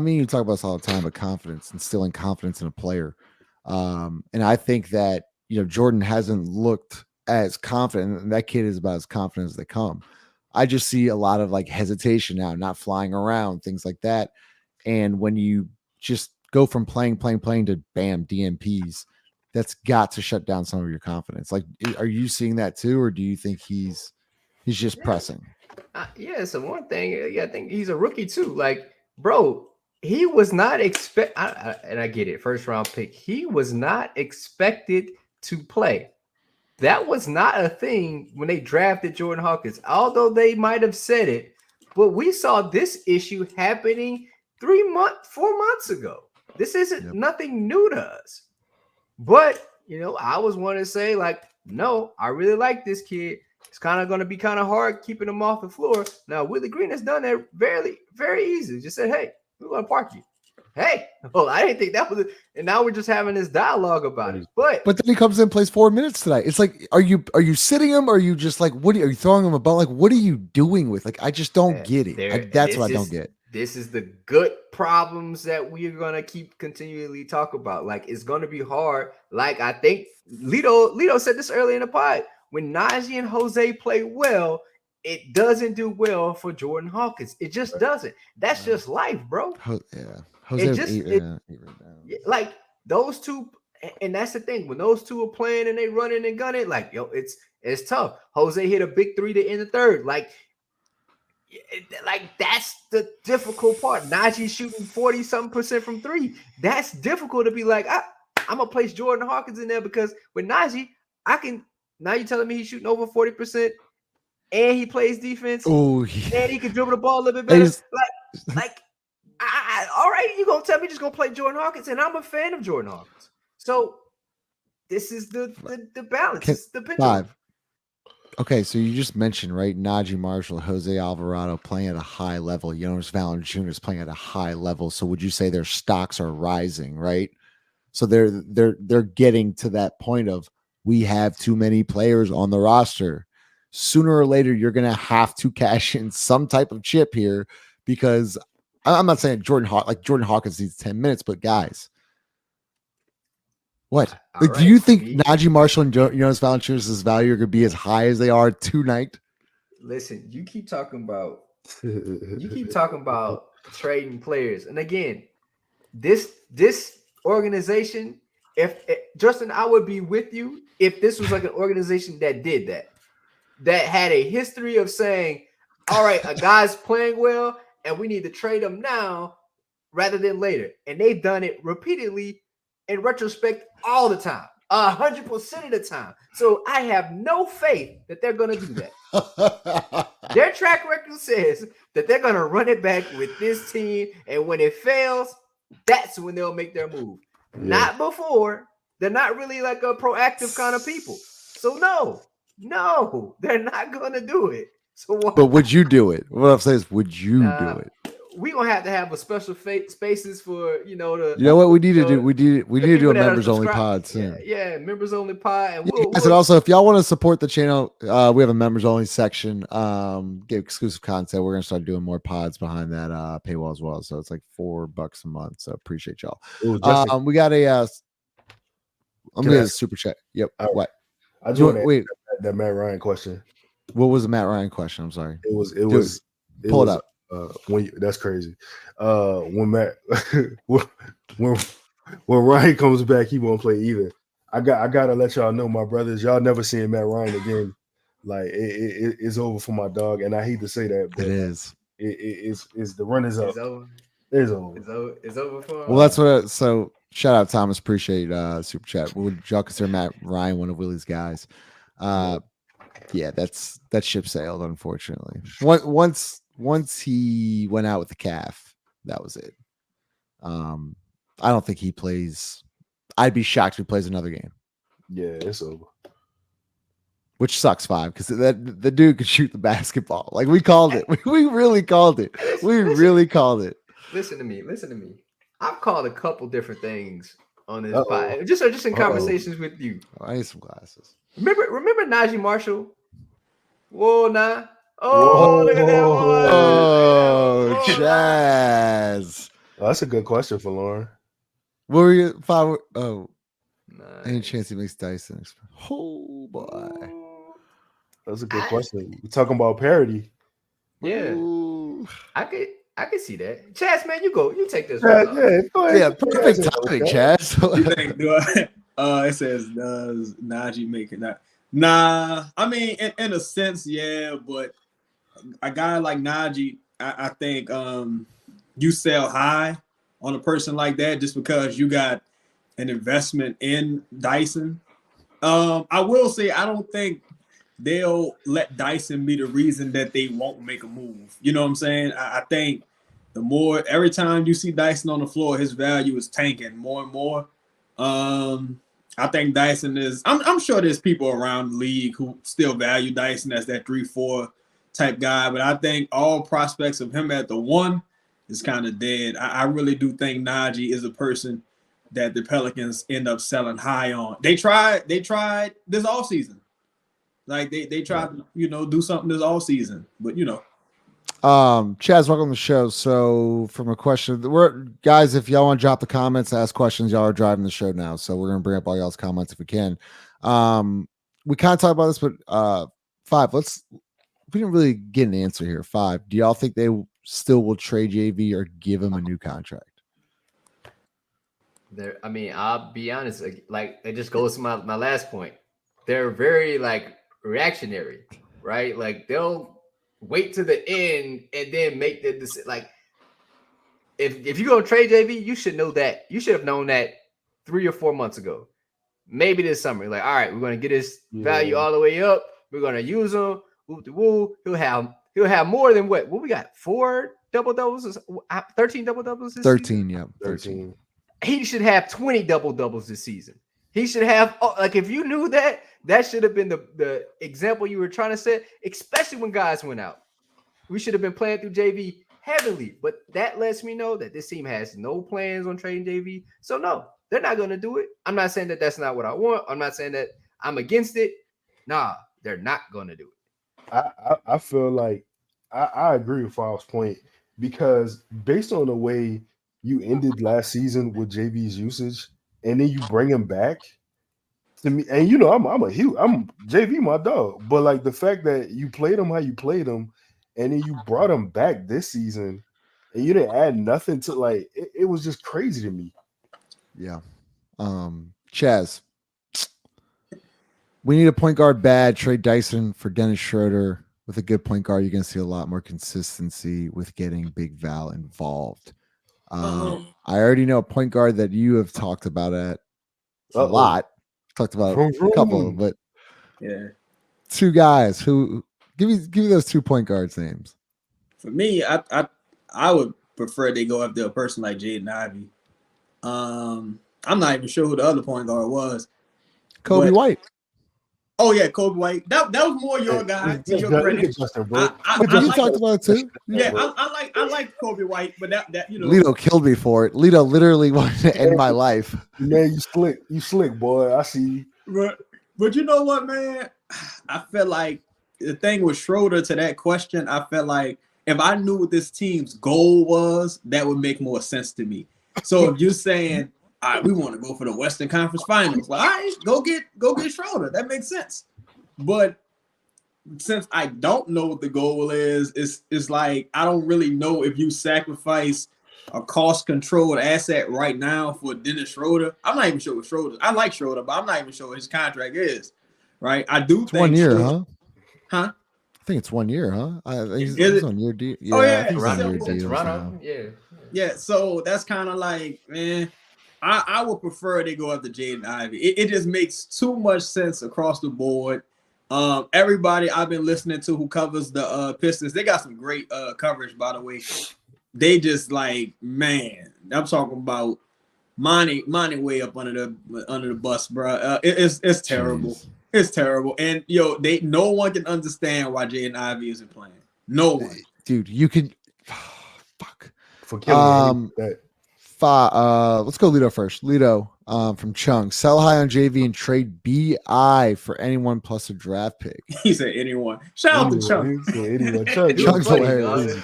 you talk about this all the time, but confidence, instilling confidence in a player, and I think that Jordan hasn't looked as confident, and that kid is about as confident as they come. I just see a lot of hesitation now, not flying around, things like that. And when you just go from playing to bam, DMPs, that's got to shut down some of your confidence. Are you seeing that too? Or do you think he's just pressing? So one thing, I think he's a rookie too. Bro, he was not and I get it. First round pick. He was not expected to play. That was not a thing when they drafted Jordan Hawkins, although they might have said it. But we saw this issue happening 4 months ago. This isn't nothing new to us. But, I was one to say, no, I really like this kid. It's kind of going to be kind of hard keeping him off the floor. Now, Willie Green has done that very, very easy. Just said, hey, we're going to park you. Hey, well, I didn't think that was it. And now we're just having this dialogue about it. But then he comes in and plays 4 minutes tonight. It's are you sitting him? Or are you just are you throwing him a ball? What are you doing with? I just don't get it. That's what I don't get. This is the good problems that we are going to keep continually talk about. It's going to be hard. I think Lido said this early in the pod. When Najee and Jose play well, it doesn't do well for Jordan Hawkins. It just doesn't. That's just life, bro. Yeah. Jose was eight right now. Like those two, and that's the thing. When those two are playing and they running and gunning, like, yo, it's tough. Jose hit a big three to end the third. Like that's the difficult part. Najee shooting 40-something% from three. That's difficult to be like, I'm gonna place Jordan Hawkins in there because with Najee, I can. Now you're telling me he's shooting over 40%, and he plays defense, and he can dribble the ball a little bit better. All right, you gonna tell me just gonna play Jordan Hawkins, and I'm a fan of Jordan Hawkins. So this is the balance. It's the pendulum. 5. Okay, so you just mentioned, right, Najee Marshall, Jose Alvarado playing at a high level, Jonas Valanciunas playing at a high level. So would you say their stocks are rising, right? So they're getting to that point of we have too many players on the roster. Sooner or later, you're going to have to cash in some type of chip here because I'm not saying Jordan Hawkins needs 10 minutes, but guys, what? Like, do you think Najee Marshall and Jonas Valanciunas' value are going to be as high as they are tonight? Listen, you keep talking about trading players, and again, this organization. If Justin, I would be with you if this was like an organization that did that had a history of saying, all right, a guy's playing well, and we need to trade him now rather than later, and they've done it repeatedly. In retrospect, all the time, 100% of the time. So I have no faith that they're going to do that. Their track record says that they're going to run it back with this team, and when it fails, that's when they'll make their move. Yeah. Not before. They're not really like a proactive kind of people. So no, they're not going to do it. So but would you do it? What I'm saying is, would you do it? We're gonna have to have a special spaces for what we need to do. We need to do a members only pod soon. Yeah, members only pod. And and also, if y'all want to support the channel, we have a members only section. Get exclusive content. We're gonna start doing more pods behind that paywall as well. So it's like $4 a month. So appreciate y'all. Ooh, we got a. I'm gonna get a super chat. Yep. What? I just want to wait that Matt Ryan question. What was the Matt Ryan question? I'm sorry. It was. Pull it up. That's crazy. When when Ryan comes back, he won't play either. I gotta let y'all know, my brothers, y'all never seeing Matt Ryan again. Like it's over for my dog, and I hate to say that, but it is. It's the run is up. It's over. It's over for him. Well, that's what. So shout out Thomas, appreciate super chat. Would y'all consider Matt Ryan one of Willie's guys? Yeah, that ship sailed, unfortunately. Once he went out with the calf, that was it. I don't think he plays. I'd be shocked if he plays another game. Yeah, it's over. Which sucks, 5, because the dude could shoot the basketball. Like we called it. We really called it. Really called it. Listen to me. I've called a couple different things on this pod. Just in conversations with you. Oh, I need some glasses. Remember Najee Marshall? Whoa, nah. Oh, look at that one. Oh, Chaz. Oh, that's a good question for Lauren. What were you? 5? Oh, nice. Any chance he makes Dyson? Oh boy, that's a good question. We're talking about parity. Yeah, ooh. I could see that. Chaz, man, you take this. Go ahead. Yeah, perfect timing, Chaz. It says, does Najee make it? Nah, I mean, in a sense, yeah, but a guy like Najee, I think you sell high on a person like that just because you got an investment in Dyson. I will say I don't think they'll let Dyson be the reason that they won't make a move. You know what I'm saying? I think every time you see Dyson on the floor, his value is tanking more and more. I think Dyson is. I'm sure there's people around the league who still value Dyson as that 3-4 type guy, but I think all prospects of him at the 1 is kind of dead. I really do think Najee is a person that the Pelicans end up selling high on. They tried this offseason. Like they tried to, do something this offseason, but Chaz, welcome to the show. So from a question, guys, if y'all want to drop the comments, ask questions, y'all are driving the show now. So we're going to bring up all y'all's comments if we can. We kind of talked about this, but 5, we didn't really get an answer here. 5. Do y'all think they still will trade JV or give him a new contract? I mean, I'll be honest. Like it just goes to my last point. They're very like reactionary, right? Like they'll wait to the end and then make the decision. Like if you're gonna trade JV, you should know that. You should have known that 3 or 4 months ago. Maybe this summer. Like, all right, we're gonna get his value all the way up. We're gonna use him. Woo. He'll have more than what we got. 4 double-doubles, 13 double-doubles this 13, season? yeah. 13. He should have 20 double-doubles this season. He should have, like, if you knew that should have been the example you were trying to set, especially when guys went out. We should have been playing through JV heavily, but that lets me know that this team has no plans on trading JV. So, no, they're not going to do it. I'm not saying that that's not what I want. I'm not saying that I'm against it. Nah, they're not going to do it. I feel like I agree with Follw's point because based on the way you ended last season with JV's usage, and then you bring him back to me, and you know I'm JV my dog, but like the fact that you played him how you played him, and then you brought him back this season, and you didn't add nothing to like it was just crazy to me. Yeah, Chaz, we need a point guard bad. Trade Dyson for Dennis Schroeder. With a good point guard, you're going to see a lot more consistency with getting Big Val involved. I already know a point guard that you have talked about a lot. Talked about a couple, but yeah, 2 guys who give me those 2 point guards names. For me, I would prefer they go after a person like Jaden Ivey. I'm not even sure who the other point guard was. Kobe White. Oh yeah, Kobe White. That was more your guy. To your credit. You talked about it too. Yeah, I like Kobe White, but that you know. Lito killed me for it. Lito literally wanted to end my life. Man, you slick, boy. I see you. But you know what, man? I feel like the thing with Schroeder to that question, I felt like if I knew what this team's goal was, that would make more sense to me. So if you're saying, all right, we want to go for the Western Conference Finals, well, all right, go get Schroeder. That makes sense. But since I don't know what the goal is, it's like I don't really know if you sacrifice a cost-controlled asset right now for Dennis Schroeder. I'm not even sure what Schroeder. I like Schroeder, but I'm not even sure what his contract is. Right? I do think 1 year, Schroeder, huh? I think it's 1 year, huh? He's on your deal. Yeah, I think he's on your Toronto, deal. Toronto, yeah. Yeah, so that's kind of like, man, I would prefer they go after Jaden Ivey. It just makes too much sense across the board. Everybody I've been listening to who covers the Pistons, they got some great coverage, by the way. They just like, man, I'm talking about Monty way up under the bus, bro. It's terrible. Jeez. It's terrible. And no one can understand why Jaden Ivey isn't playing. No one. Dude, you can fuck. For killing that. Let's go Lito first. Lito from Chung. Sell high on JV and trade BI for anyone plus a draft pick. He said anyone. Shout out to Chung. Chung's hilarious.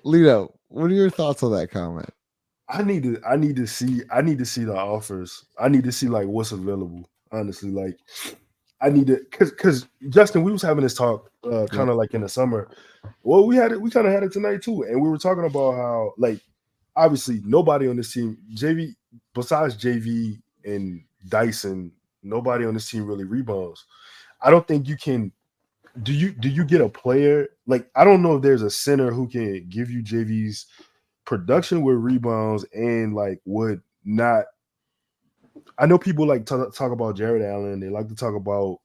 Lito, what are your thoughts on that comment? I need to see the offers. I need to see like what's available. Honestly, like I need to because Justin, we was having this talk kind of like in the summer. Well, we kind of had it tonight too, and we were talking about how like obviously nobody on this team, JV besides JV and Dyson, nobody on this team really rebounds. I don't think you can. Do you get a player like I don't know if there's a center who can give you JV's production with rebounds and like would not. I know people like to talk about Jared Allen. They like to talk about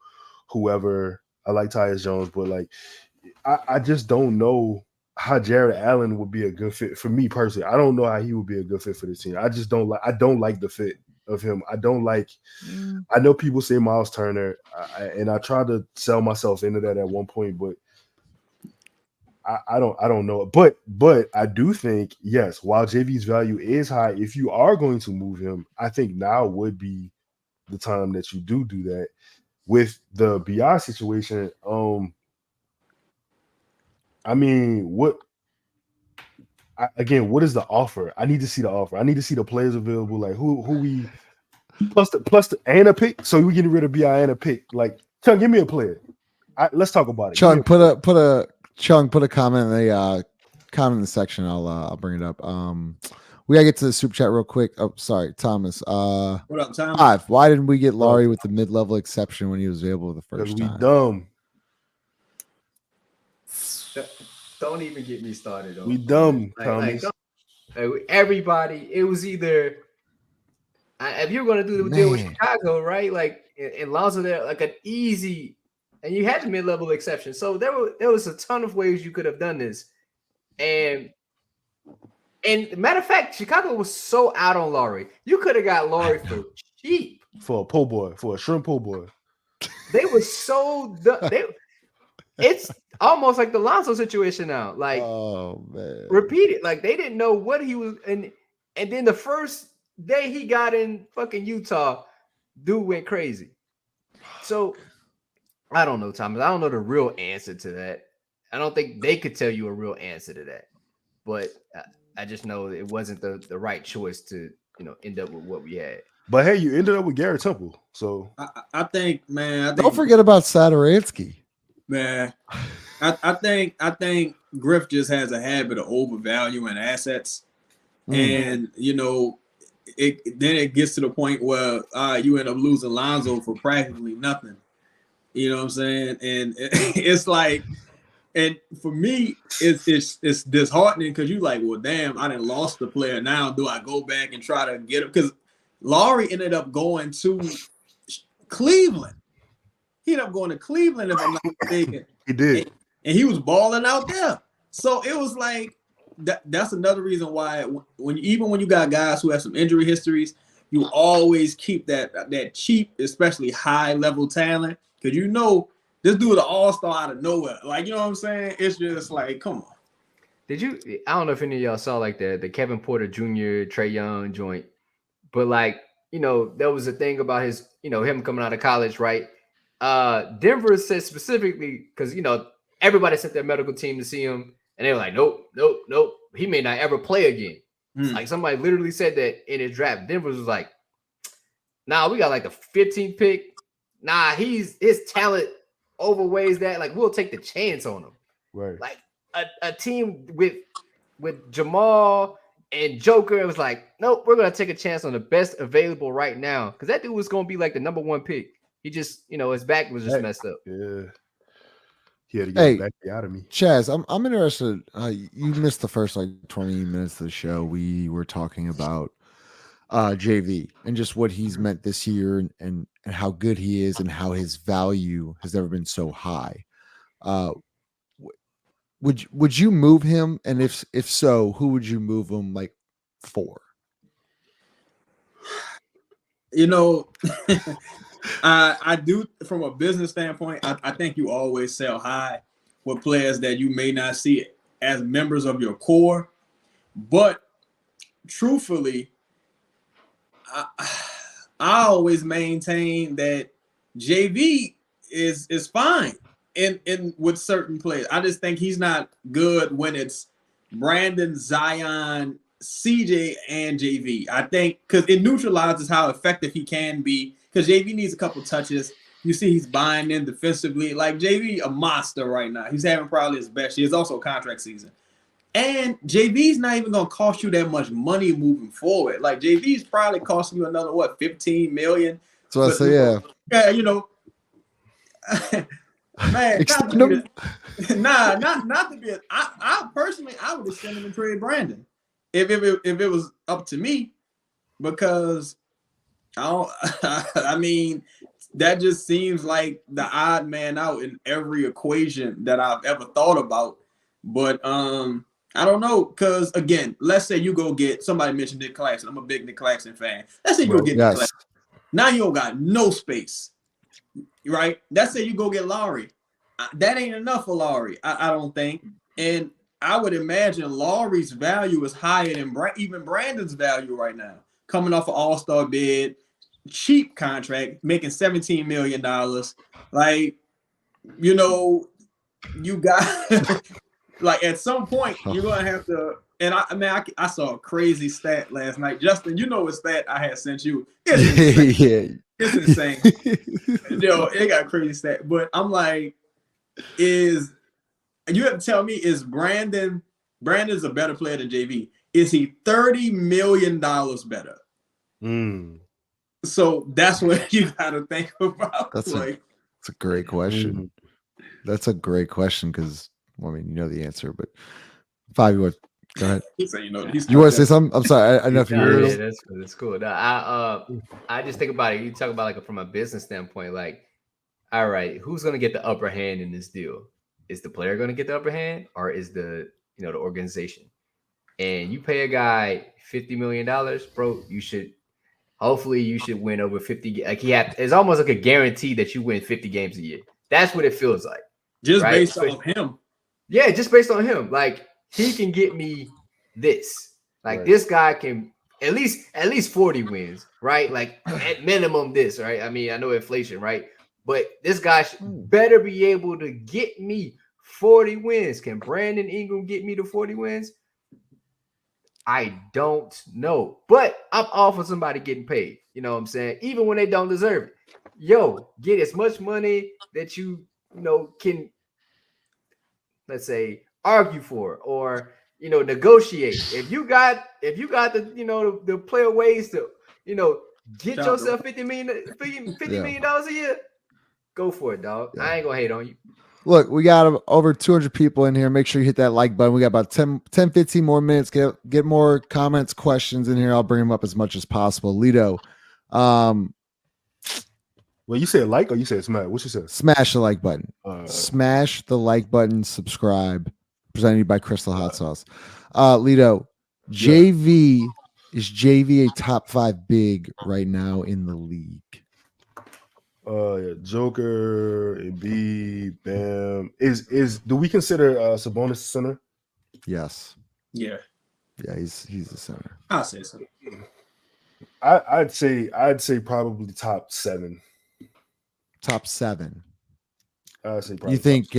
whoever. I like Tyus Jones, but like I just don't know how Jared Allen would be a good fit for me personally. I don't know how he would be a good fit for this team. I just don't like. I don't like the fit of him. I don't like. I know people say Miles Turner, and I tried to sell myself into that at one point, but I don't know. But I do think yes, while JV's value is high, if you are going to move him, I think now would be the time that you do that. With the BI situation, I mean, what is the offer? I need to see the offer. I need to see the players available. Like who we plus the and a pick. So we getting rid of BI and a pick. Like, Chuck, give me a player. let's talk about it. Chung, put a comment in the comment in the section. I'll bring it up. We gotta get to the super chat real quick. Oh, sorry, Thomas. What up, Thomas? 5. Why didn't we get Laurie with the mid-level exception when he was available the first we time? dumb. Don't even get me started. We dumb, Thomas. Everybody, it was either if you're going to do the deal with Chicago, right? Like in Lonzo, there like an easy, and you had the mid-level exception. So there was a ton of ways you could have done this, and matter of fact, Chicago was so out on Laurie. You could have got Laurie for cheap, for a po' boy, for a shrimp po' boy. They were so it's almost like the Lonzo situation now. Like, oh man, repeat it. Like they didn't know what he was, and then the first day he got in fucking Utah, dude went crazy. So I don't know, Thomas. I don't know the real answer to that. I don't think they could tell you a real answer to that. But I just know it wasn't the right choice to end up with what we had. But hey, you ended up with Garrett Temple. So I think, man. Don't forget about Satoransky. Man, I think Griff just has a habit of overvaluing assets, and then it gets to the point where you end up losing Lonzo for practically nothing. You know what I'm saying? And it's like, and for me, it's disheartening because you like, well, damn, I done lost the player. Now do I go back and try to get him? Because Laurie ended up going to Cleveland. He ended up going to Cleveland, if I'm not mistaken. He did. And he was balling out there. So it was like, that's another reason why when you got guys who have some injury histories, you always keep that cheap, especially high-level talent. Because this dude is an all-star out of nowhere. Like, you know what I'm saying? It's just like, come on. I don't know if any of y'all saw like the Kevin Porter Jr., Trae Young joint. But like, there was a thing about his, him coming out of college, right? Denver said specifically because everybody sent their medical team to see him, and they were like, nope, he may not ever play again. Like somebody literally said that in his draft. Denver was like, nah, we got like the 15th pick. Nah, his talent overweighs that. Like we'll take the chance on him. Right. Like a team with Jamal and Joker, it was like, nope, we're gonna take a chance on the best available right now because that dude was gonna be like the number 1 pick. He just, his back was just messed up. Yeah. He had to get back out of me. Chaz, I'm interested. You missed the first 20 minutes of the show. We were talking about JV and just what he's meant this year and how good he is and how his value has never been so high. Would you move him? And if so, who would you move him for? I do from a business standpoint. I think you always sell high with players that you may not see as members of your core. But truthfully, I always maintain that JV is fine in with certain players. I just think he's not good when it's Brandon, Zion, CJ, and JV. I think because it neutralizes how effective he can be. Because JV needs a couple touches. You see he's buying in defensively. Like JV, a monster right now. He's having probably his best year. It's also contract season. And JV's not even going to cost you that much money moving forward. Like JV's probably costing you another, $15 million? So I say, yeah. Yeah, man, not to be. I personally, I would have sent him and trade Brandon if it was up to me, because I mean, that just seems like the odd man out in every equation that I've ever thought about. But I don't know, because again, let's say you go get somebody mentioned Nick Claxton. I'm a big Nick Claxton fan. Let's say you go get Nick Claxton. Now you don't got no space, right? Let's say you go get Laurie. That ain't enough for Laurie, I don't think. And I would imagine Laurie's value is higher than even Brandon's value right now. Coming off an all-star bid, cheap contract, making $17 million. Like, you got like at some point you're gonna have to. And I saw a crazy stat last night. Justin, you know what stat I had sent you? It's insane. It's insane. It got a crazy stat. But I'm like, is you have to tell me, is Brandon's a better player than JV? Is he $30 million better? So that's what you gotta think about. That's a great question. That's a great question because I mean, you know the answer, but Five, you want go ahead. So, you want to say something? I'm sorry. I know if you heard. Yeah, that's cool. That's cool. No, I just think about it. You talk about like from a business standpoint, like, all right, who's gonna get the upper hand in this deal? Is the player gonna get the upper hand, or is the organization? And you pay a guy $50 million, bro, hopefully you should win over 50. Like it's almost like a guarantee that you win 50 games a year. That's what it feels like. Just right? Based on him. Yeah, just based on him. Like he can get me this. Like this guy can at least 40 wins, right? Like at minimum this, right? I mean, I know inflation, right? But this guy better be able to get me 40 wins. Can Brandon Ingram get me to 40 wins? I don't know, but I'm all for somebody getting paid. You know what I'm saying? Even when they don't deserve it. Yo, get as much money that you can, let's say, argue for or negotiate. If you got the the player ways to get yourself $50 million a year, go for it, dog. Yeah. I ain't gonna hate on you. Look, we got over 200 people in here. Make sure you hit that like button. We got about 10, 15 more minutes. Get more comments, questions in here. I'll bring them up as much as possible. Lito. Well, you said like or you said smash? What you said? Smash the like button. Smash the like button. Subscribe. Presented by Crystal Hot Sauce. Lito, JV, is JV a top 5 big right now in the league? Joker, Embiid, Bam. Do we consider Sabonis center? Yes. Yeah. Yeah, he's the center. I'll say so. I'd say probably top 7. Top 7. I'd say probably. You think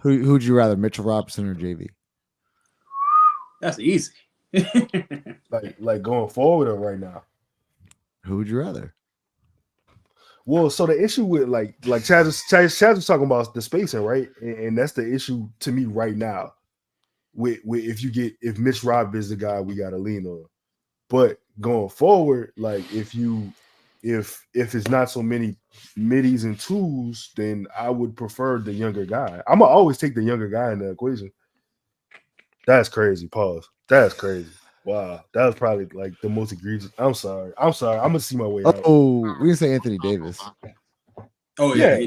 who'd you rather, Mitchell Robinson or JV? That's easy. like going forward or right now? Who would you rather? Well, so the issue with like Chaz was talking about the spacing, right? And that's the issue to me right now. With if Mitch Rob is the guy we got to lean on, but going forward, like if it's not so many middies and twos, then I would prefer the younger guy. I'm gonna always take the younger guy in the equation. That's crazy. Pause. That's crazy. Wow, that was probably like the most egregious. I'm sorry. I'm gonna see my way out. Oh, we didn't say Anthony Davis. Oh yeah.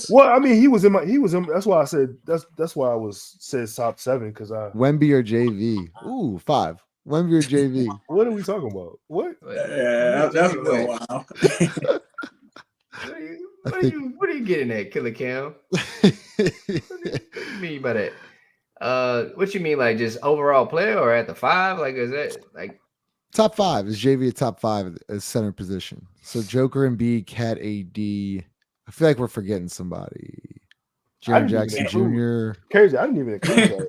Well, I mean, he was in. That's why I said that's why I said top 7 because Wemby or JV. Ooh, 5. Wemby or JV. What are we talking about? What? Yeah, that's a little wild. What are you getting at, Killer Cam? What do you mean by that? What you mean, like just overall player or at the 5? Like, is that like top 5? Is JV a top 5 as center position? So Joker and B, Cat AD. I feel like we're forgetting somebody. Jaren Jackson Jr. Crazy. I didn't even include that.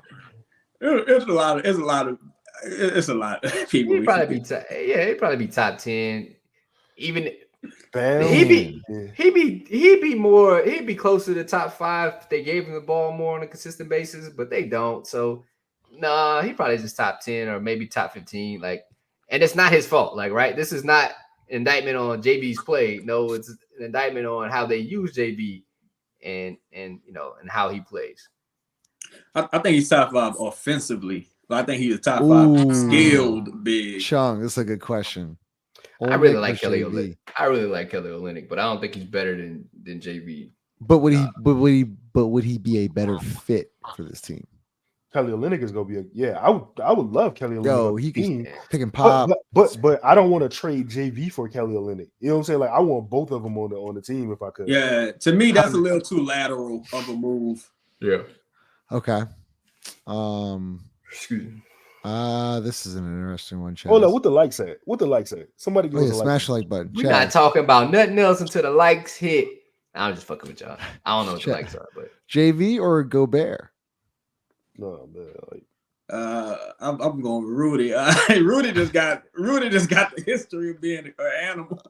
It's a lot of people. He'd probably be top 10. Even Bam. He'd be closer to top 5 if they gave him the ball more on a consistent basis, but they don't. So he probably just top 10 or maybe top 15. Like, and it's not his fault. Like, right? This is not an indictment on JB's play. No, it's an indictment on how they use JB and how he plays. I think he's top 5 offensively. But I think he's a top 5 skilled big. Chung, this is a good question. I really like Kelly Olynyk, but I don't think he's better than JV. But would he be a better fit for this team? Kelly Olynyk is gonna be I would love Kelly Olynyk. Yo, he can pick and pop. But I don't want to trade JV for Kelly Olynyk. You know what I'm saying? Like I want both of them on the team if I could. Yeah, to me that's a little too lateral of a move. Yeah. Okay. Excuse me. This is an interesting one. Hold on, what the like say? Somebody give us a smash the like button. We're not talking about nothing else until the likes hit. I'm just fucking with y'all. I don't know what the likes are, but JV or Gobert? No, man. Like, I'm going with Rudy. Rudy just got the history of being an animal.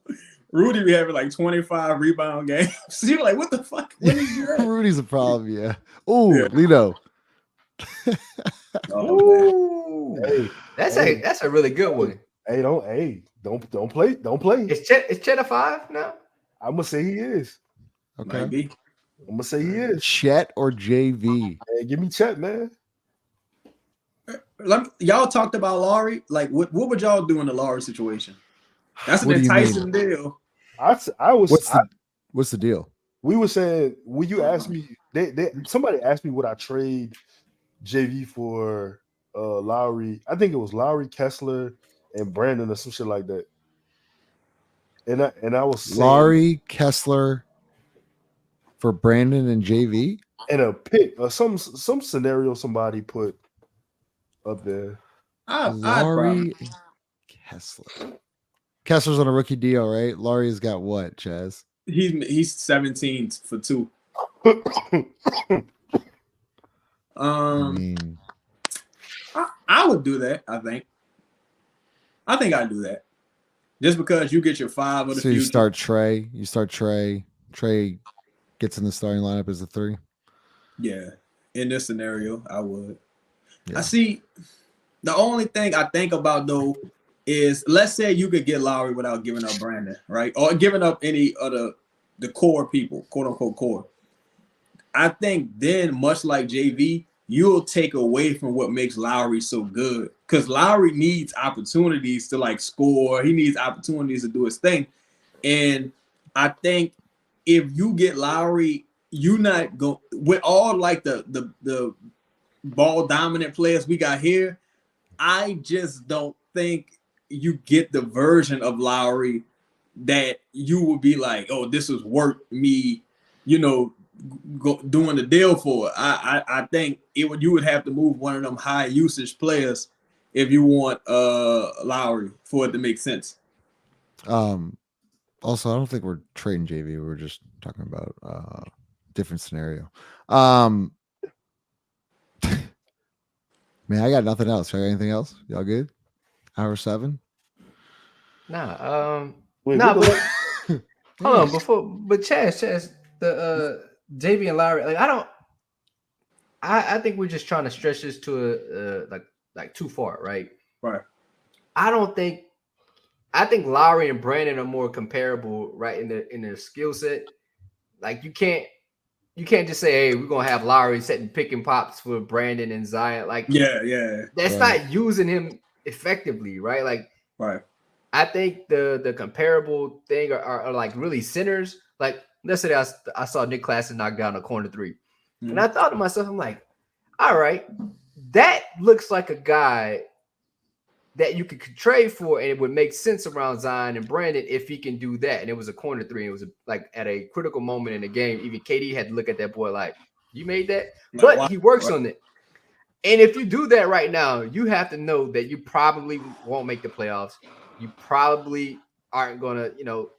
Rudy be having like 25 rebound games. So you're like, what the fuck? What is your Rudy's a problem, yeah. Oh, Yeah. Lito. Oh, man. Ooh, Hey, that's hey, a really good one. don't play. Is Chet a 5 now? I'm gonna say he is. Okay. Might be. I'm gonna say he is. Chet or JV? Hey, give me Chet, man. Y'all talked about Laurie. Like, what would y'all do in the Laurie situation? That's an What do you enticing mean? deal. What's the deal? We were saying, when you asked me, somebody asked me would I trade JV for Lowry. I think it was Lowry, Kessler, and Brandon or some shit like that. And I was saying, Laurie, Kessler for Brandon and JV? and a pick or some scenario somebody put up there. Laurie, Kessler. Kessler's on a rookie deal, right? Laurie's got what, Chaz? He's 17 for 2. I mean, I would do that. I think I'd do that. Just because you get your 5 of the so you future. start Trey. You start Trey. Trey gets in the starting lineup as a 3. Yeah. In this scenario, I would. Yeah. I see. The only thing I think about though is, let's say you could get Lowry without giving up Brandon, right? Or giving up any of the core people, quote unquote core. I think then, much like JV, you'll take away from what makes Lowry so good. Because Lowry needs opportunities to like score. He needs opportunities to do his thing. And I think if you get Lowry, you not go with all like the ball dominant players we got here. I just don't think you get the version of Lowry that you would be like, oh, this is worth me, doing the deal for. I think you would have to move one of them high usage players if you want Lowry for it to make sense. Also, I don't think we're trading JV. We're just talking about different scenario. Man, I got nothing else. Right? Anything else? Y'all good? Hour 7? Nah. Wait, Nah, what but hold on, but Chaz, the JV and Lowry, like I think we're just trying to stretch this to like too far, right? Right. I think Lowry and Brandon are more comparable, right, in their skill set. Like you can't just say, hey, we're gonna have Lowry setting pick and pops for Brandon and Zion. Like, yeah. That's not using him effectively, right? Like, Right. I think the comparable thing are like really centers. Like, let's say I saw Nick Claxton knock down a corner 3. Mm-hmm. And I thought to myself, I'm like, all right, that looks like a guy that you could trade for, and it would make sense around Zion and Brandon if he can do that. And it was a corner 3. And it was like at a critical moment in the game, even KD had to look at that boy like, you made that? But he works on it. And if you do that right now, you have to know that you probably won't make the playoffs. You probably aren't going to,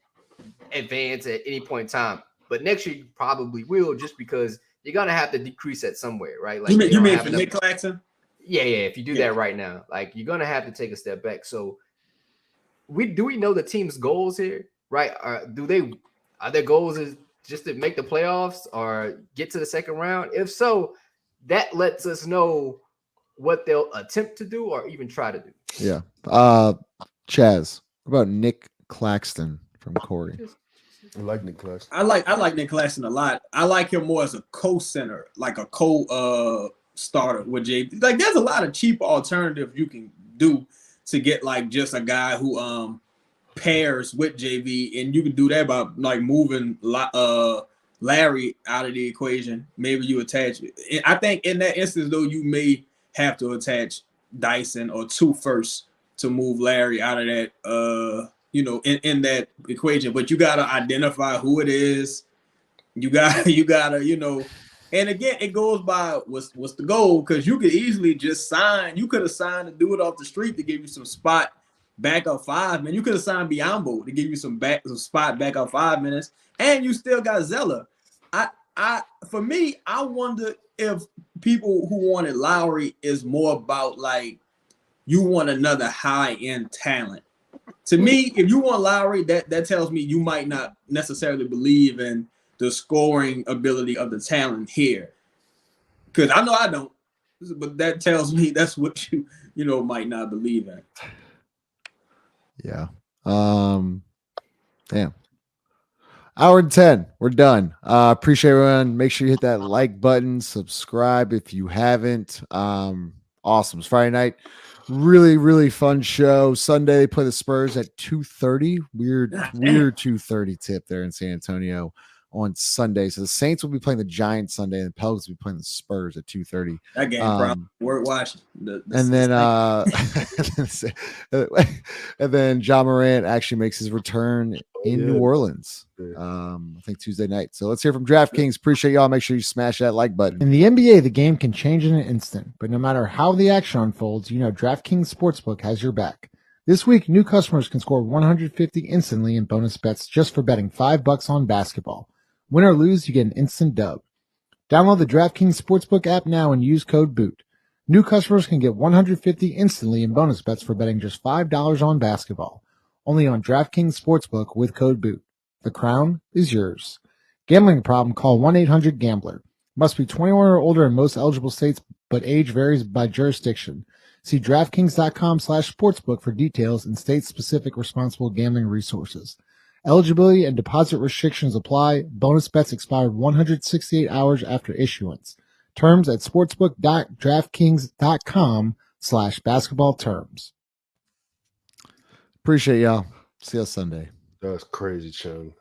advance at any point in time. But next year, you probably will, just because you're going to have to decrease at somewhere, right? Like you mean for Nick Claxton? Yeah. If you do that right now, like you're going to have to take a step back. So do we know the team's goals here, right? Are their goals is just to make the playoffs or get to the second round? If so, that lets us know what they'll attempt to do or even try to do. Yeah. Chaz, what about Nick Claxton from Corey? I like Nick Claxton. I like Nick Claxton a lot. I like him more as a co-center, like a starter with JV. Like, there's a lot of cheap alternatives you can do to get like just a guy who pairs with JV, and you can do that by like moving Larry out of the equation. Maybe you attach it. I think in that instance though, you may have to attach Dyson or 2 first to move Larry out of that in that equation. But you gotta identify who it is. You gotta and again, it goes by what's the goal, because you could easily just sign. You could have signed to do it off the street to give you some spot backup 5 minutes. You could have signed Biombo to give you some spot backup 5 minutes, and you still got Zeller. For me, I wonder if people who wanted Lowry is more about like, you want another high-end talent To me, if you want Lowry, that tells me you might not necessarily believe in the scoring ability of the talent here. Because I know I don't, but that tells me that's what you might not believe in. Yeah. Damn. Hour and 10. We're done. Appreciate everyone. Make sure you hit that like button, subscribe if you haven't. Awesome. It's Friday night. Really, really fun show. Sunday they play the Spurs at 2:30. Weird 2:30 tip there in San Antonio on Sunday. So the Saints will be playing the Giants Sunday, and the Pelicans will be playing the Spurs at 2:30. That game probably worth watching. And then John Morant actually makes his return in New Orleans. I think Tuesday night. So let's hear from DraftKings. Appreciate y'all. Make sure you smash that like button. In the NBA, the game can change in an instant, but no matter how the action unfolds, you know DraftKings Sportsbook has your back. This week, new customers can score $150 instantly in bonus bets just for betting $5 on basketball. Win or lose, you get an instant dub. Download the DraftKings Sportsbook app now and use code BOOT. New customers can get $150 instantly in bonus bets for betting just $5 on basketball. Only on DraftKings Sportsbook with code BOOT. The crown is yours. Gambling problem? Call 1-800-GAMBLER. Must be 21 or older in most eligible states, but age varies by jurisdiction. See DraftKings.com/sportsbook for details and state-specific responsible gambling resources. Eligibility and deposit restrictions apply. Bonus bets expire 168 hours after issuance. Terms at sportsbook.draftkings.com/basketball terms. Appreciate y'all. See you Sunday. That's crazy, Chung.